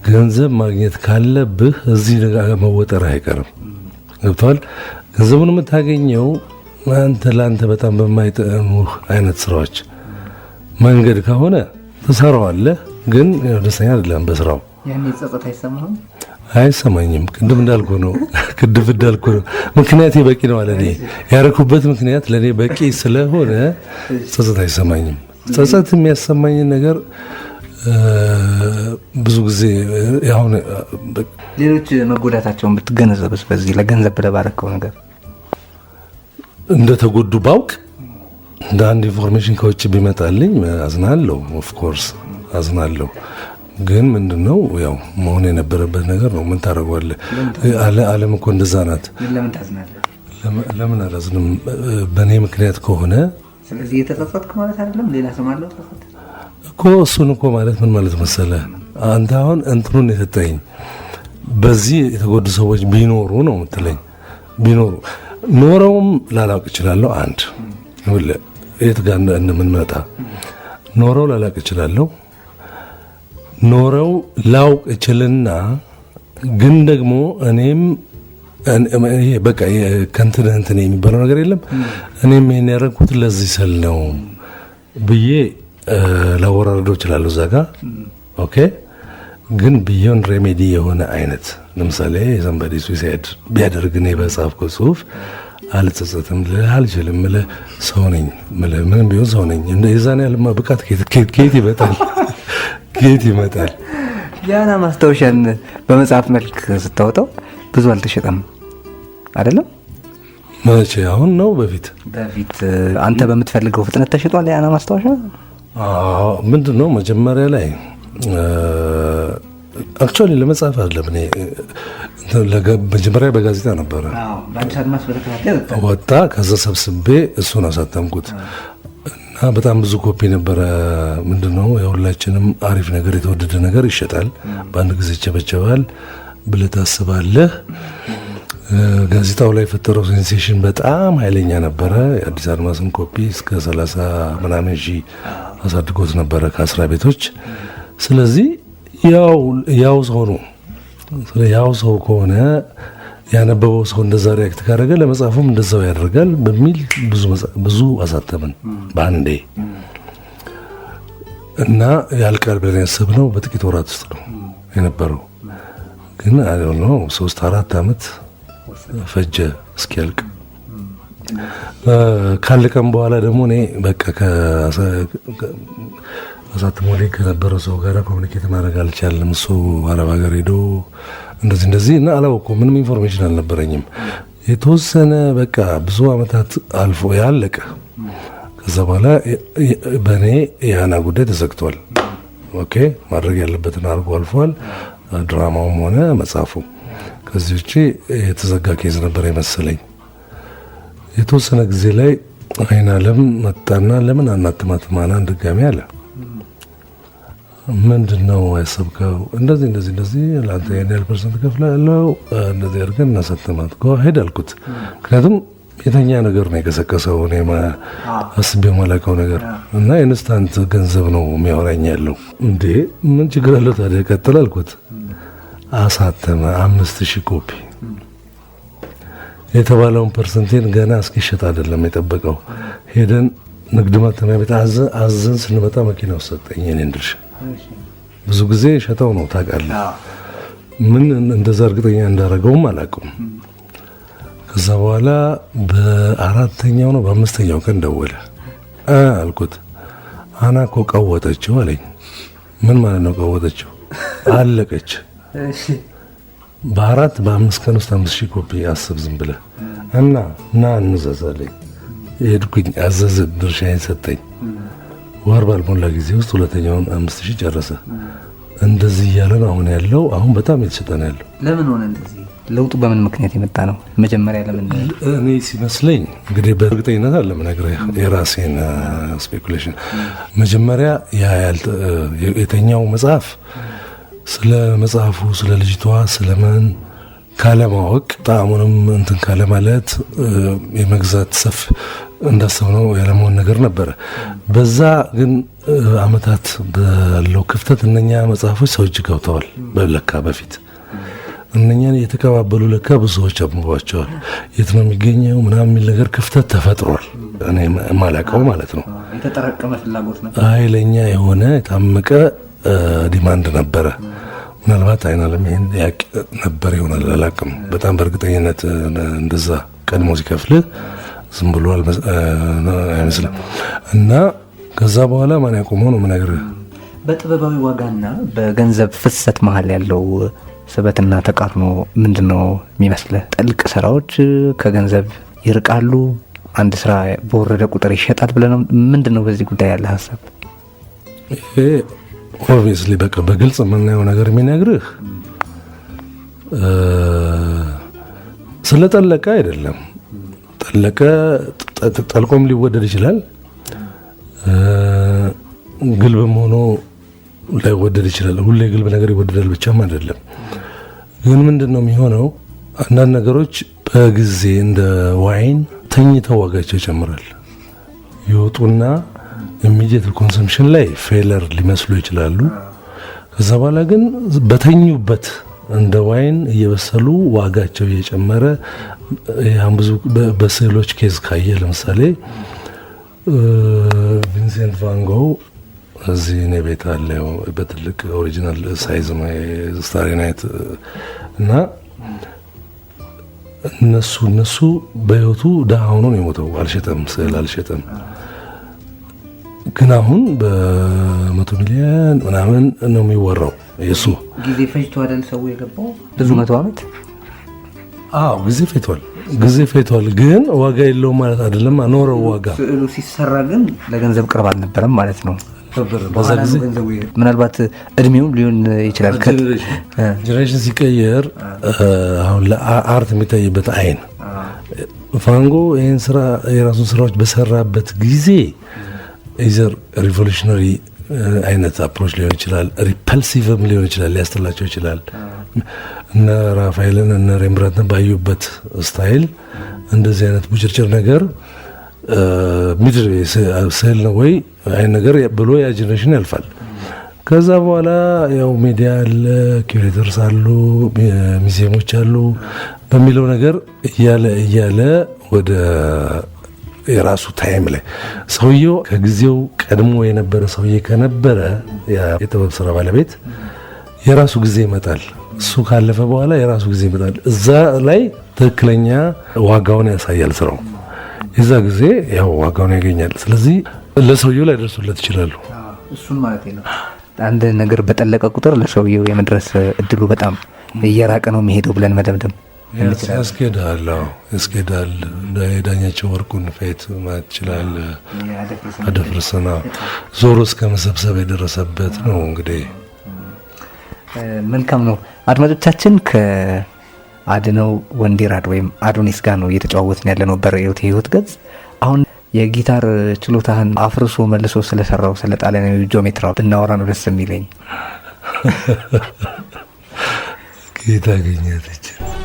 Speaker 2: ገንዘብ ማግኘት ካለብህ እዚህ ነገር መወጠር አይቀርም። ገብቷል? ገንዘቡን የምታገኘው ለአንተ በጣም በማይጠቅሙ አይነት ስራዎች መንገድ ከሆነ ትሰራዋለህ፣ ግን ደስተኛ አይደለም በስራው።
Speaker 4: ያኔ ጸጸት አይሰማህም?
Speaker 2: አይሰማኝም። ቅድም እንዳልኩ ነው ምክንያቴ በቂ ነው አለ። እኔ ያረኩበት ምክንያት ለእኔ በቂ ስለሆነ ጸጸት አይሰማኝም። ጸጸት የሚያሰማኝን ነገር ብዙ ጊዜ አሁን
Speaker 4: ሌሎች መጎዳታቸውን ብትገነዘብስ በዚህ ለገንዘብ ብለህ ባረከው ነገር
Speaker 2: እንደተጎዱ ባውቅ እንደ አንድ ኢንፎርሜሽን ከውጭ ቢመጣልኝ አዝናለሁ። ኦፍ ኮርስ አዝናለሁ። ግን ምንድነው ያው መሆን የነበረበት ነገር ነው። ምን ታደርገዋለህ? ዓለም እኮ እንደዛ ናት።
Speaker 4: ለምን ታዝናለህ?
Speaker 2: ለምን አላዝንም? በእኔ ምክንያት ከሆነ
Speaker 4: ስለዚህ የተጸጸትክ ማለት አይደለም። ሌላ ስም አለው ተፈተ
Speaker 2: እኮ እሱን እኮ ማለት ምን ማለት መሰለህ? አንተ አሁን እንትኑን የሰጠኝ በዚህ የተጎዱ ሰዎች ቢኖሩ ነው የምትለኝ። ቢኖሩ ኖረውም ላላውቅ እችላለሁ። አንድ የት ጋር እንደምንመጣ ኖረው ላላውቅ እችላለሁ። ኖረው ላውቅ እችልና ግን ደግሞ እኔም ይሄ በቃ ከንትን የሚባለው ነገር የለም። እኔም ይሄን ያደረኩት ለዚህ ስል ነው ብዬ ላወራርደው እችላለሁ እዛ ጋር ኦኬ። ግን ቢዮን ሬሜዲ የሆነ አይነት ለምሳሌ ሰንበዲ ሱሳይድ ቢያደርግ እኔ በጻፍኩት ጽሁፍ አልጸጸትም ልልህ አልችልም። ሰው ነኝ ምንም ቢሆን ሰው ነኝ። የዛን ያህልማ ብቃት ከየት ይመጣል? ከየት ይመጣል?
Speaker 4: ያና ማስታወሻን በመጽሐፍ መልክ ስታወጣው ብዙ አልተሸጠም አይደለም?
Speaker 2: መቼ? አሁን ነው በፊት
Speaker 4: አንተ በምትፈልገው ፍጥነት ተሽጧል ያና ማስታወሻ?
Speaker 2: ምንድነው መጀመሪያ ላይ አክቹአሊ ለመጻፍ አይደለም። እኔ መጀመሪያ በጋዜጣ ነበረ ወጣ። ከዛ ሰብስቤ እሱን አሳተምኩት እና በጣም ብዙ ኮፒ ነበረ። ምንድነው የሁላችንም አሪፍ ነገር የተወደደ ነገር ይሸጣል፣ በአንድ ጊዜ ይቸበቸባል ብለህ ታስባለህ። ጋዜጣው ላይ የፈጠረው ሴንሴሽን በጣም ኃይለኛ ነበረ። የአዲስ አድማስን ኮፒ እስከ 30 ምናምን ሺህ አሳድጎት ነበረ ከአስራ ቤቶች። ስለዚህ ያው ሰው ነው። ያው ሰው ከሆነ ያነበበው ሰው እንደዛ ሪያክት ካደረገ ለመጽሐፉም እንደዛው ያደርጋል በሚል ብዙ አሳተምን በአንዴ እና ያልቃል ብለን ያሰብነው በጥቂት ወራት ውስጥ ነው የነበረው። ግን አይ ዶንት ኖ 3-4 ዓመት ፈጀ እስኪያልቅ። ካለቀም በኋላ ደግሞ እኔ በቃ አሳትሞ ላይ ከነበረው ሰው ጋር ኮሚኒኬት ማድረግ አልቻለም። እሱ አረብ ሀገር ሄዶ እንደዚህ እና አላወኩም። ምንም ኢንፎርሜሽን አልነበረኝም። የተወሰነ በቃ ብዙ አመታት አልፎ ያለቀ። ከዛ በኋላ በእኔ የአና ጉዳይ ተዘግቷል። ኦኬ ማድረግ ያለበትን አድርጎ አልፏል። ድራማውም ሆነ መጽሐፉ። ከዚህ ውጭ የተዘጋ ኬዝ ነበር የመሰለኝ። የተወሰነ ጊዜ ላይ አይናለም መጣና ለምን አናትማትም አናን ድጋሚ አለ። ምንድነው ያሰብከው? እንደዚህ ለአንተ ያህል ፐርሰንት ከፍላለሁ እንደዚህ አድርገን እናሳትማት ሄድ አልኩት። ምክንያቱም የተኛ ነገር ነው የቀሰቀሰው። እኔ አስቤው ማላውቀው ነገር እና ኢንስታንት ገንዘብ ነው የሚያወራኝ ያለው። እንዴ ምን ችግር አለው ታዲያ ቀጥል አልኩት። አሳተመ 5000 ኮፒ። የተባለውን ፐርሰንቴን ገና እስኪሸጥ አይደለም የጠበቀው። ሄደን ንግድ ማተሚያ ቤት አዘን ስንመጣ መኪና ውስጥ ሰጠኝ የኔን ድርሻ። ብዙ ጊዜ ሸጠው ነው ታውቃለህ። ምን እንደዛ እርግጠኛ እንዳደረገውም አላውቅም። ከዛ በኋላ በአራተኛው ነው በአምስተኛው ቀን ደወለ። አልኩት አና እኮ ቀወጠችው አለኝ። ምን ማለት ነው ቀወጠችው? አለቀች። በ4-5 ቀን ውስጥ 5000 ኮፒ አስብ ዝም ብለህ እና እንዘዛለኝ። ሄድኩኝ፣ አዘዘ፣ ድርሻዬን ሰጠኝ። ወር ባልሞላ ጊዜ ውስጥ ሁለተኛውን 5000 ጨረሰ። እንደዚህ እያለ ነው አሁን ያለው። አሁን በጣም የተሸጠ ነው ያለው።
Speaker 4: ለምን ሆነ እንደዚህ? ለውጡ በምን ምክንያት የመጣ ነው? መጀመሪያ ለምን?
Speaker 2: እኔ ሲመስለኝ እንግዲህ በእርግጠኝነት አለም ነገር የራሴን ስፔኩሌሽን መጀመሪያ የተኛው መጽሐፍ ስለ መጽሐፉ ስለ ልጅቷ ስለምን ካለማወቅ ጣዕሙንም እንትን ካለ ማለት የመግዛት ሰፍ እንዳሰብነው ያለመሆን ነገር ነበረ። በዛ ግን አመታት ባለው ክፍተት እነኛ መጽሐፎች ሰዎች ገብተዋል። በለካ በፊት እነኛን የተቀባበሉ ለካ ብዙ ሰዎች አምቧቸዋል። የት ነው የሚገኘው ምናምን የሚል ነገር ክፍተት ተፈጥሯል። እኔ ማላውቀው ማለት ነው።
Speaker 4: የተጠረቀመ ፍላጎት ነው።
Speaker 2: ኃይለኛ የሆነ የታመቀ ዲማንድ ነበረ። ምናልባት አይናለም ይሄን ያቅ ነበር ይሆናል አላውቅም። በጣም በእርግጠኝነት እንደዛ ቀድሞ ሲከፍል ዝም ብሎ አይመስልም። እና ከዛ በኋላ ማን ያቆመው ነው የምነግርህ።
Speaker 4: በጥበባዊ ዋጋና በገንዘብ ፍሰት መሀል ያለው ስበትና ተቃርኖ ምንድነው የሚመስልህ? ጥልቅ ስራዎች ከገንዘብ ይርቃሉ፣ አንድ ስራ በወረደ ቁጥር ይሸጣል ብለህ ነው? ምንድነው በዚህ ጉዳይ ያለ ሀሳብ?
Speaker 2: ይሄ ኦብቪየስሊ በቃ በግልጽ የምናየው ነገር የሚነግርህ ስለጠለቀ አይደለም። ጠልቆም ሊወደድ ይችላል፣ ግልብም ሆኖ ላይወደድ ይችላል። ሁሌ ግልብ ነገር ይወደዳል ብቻም አይደለም። ግን ምንድነው የሚሆነው? አንዳንድ ነገሮች በጊዜ እንደ ዋይን ተኝተው ዋጋቸው ይጨምራል። ይወጡና ኢሚዲየት ኮንሰምፕሽን ላይ ፌለር ሊመስሉ ይችላሉ። ከዛ በኋላ ግን በተኙበት እንደ ዋይን እየበሰሉ ዋጋቸው እየጨመረ ያን ብዙ በስዕሎች ኬዝ ካየ ለምሳሌ ቪንሴንት ቫን ጎ እዚህ እኔ ቤት አለ በትልቅ ኦሪጂናል ሳይዝ ነው ስታሪ ናይት እና እነሱ በህይወቱ ደሃ ሆኖ ነው የሞተው። አልሸጠም፣ ስዕል አልሸጠም። ግን አሁን በ100 ሚሊዮን ምናምን ነው የሚወራው። የሱ
Speaker 4: ጊዜ ፈጅቶ አይደል ሰው የገባው ብዙ 100 ዓመት።
Speaker 2: አዎ ጊዜ ፈጅቷል። ግን ዋጋ የለውም ማለት አይደለም። አኖረው ዋጋ
Speaker 4: ስዕሉ ሲሰራ ግን ለገንዘብ ቅርብ አልነበረም ማለት ነው።
Speaker 2: በዛ ጊዜ
Speaker 4: ምናልባት እድሜውም ሊሆን ይችላል።
Speaker 2: ጀነሬሽን ሲቀየር አሁን ለአርት የሚታይበት አይን ቫን ጎ ይህን ስራ የራሱን ስራዎች በሰራበት ጊዜ ኢዘር ሪቮሉሽነሪ አይነት አፕሮች ሊሆን ይችላል፣ ሪፐልሲቭም ሊሆን ይችላል፣ ሊያስተላቸው ይችላል። እነ ራፋኤልን እነ ሬምብራንትን ባዩበት ስታይል እንደዚህ አይነት ቡጭርጭር ነገር ምድር ስዕል ነው ወይ አይን ነገር ብሎ ያ ጄኔሬሽን ያልፋል። ከዛ በኋላ ያው ሚዲያ አለ፣ ኩሬተርስ አሉ፣ ሙዚየሞች አሉ በሚለው ነገር እያለ ወደ የራሱ ታይም ላይ ሰውየው ከጊዜው ቀድሞ የነበረ ሰውዬ ከነበረ የጥበብ ስራ ባለቤት የራሱ ጊዜ ይመጣል። እሱ ካለፈ በኋላ የራሱ ጊዜ ይመጣል። እዛ ላይ ትክክለኛ ዋጋውን ያሳያል ስራው። የዛ ጊዜ ያው ዋጋውን ያገኛል። ስለዚህ ለሰውየው ላይ ደርሱለት ይችላሉ።
Speaker 4: እሱን ማለት ነው። አንድ ነገር በጠለቀ ቁጥር ለሰውየው የመድረስ እድሉ በጣም እየራቀ ነው የሚሄደው ብለን መደምደም
Speaker 2: ያስኬዳል። የዳኛቸው ወርቁን ፌት ማለት ይችላል። አደፍርሰና ዞሮ እስከ መሰብሰብ የደረሰበት ነው። እንግዲህ
Speaker 4: መልካም ነው። አድማጮቻችን ከአድነው ወንዲራድ ወይም አዶኒስ ጋር ነው እየተጨዋወትን ያለ ነው በርዕዮተ ሕይወት ገጽ። አሁን የጊታር ችሎታህን አፍርሶ መልሶ ስለሰራው ስለ ጣሊያናዊ ጂኦሜትራ ብናወራ ነው ደስ የሚለኝ።
Speaker 2: ጌታ ገኘት ይችላል።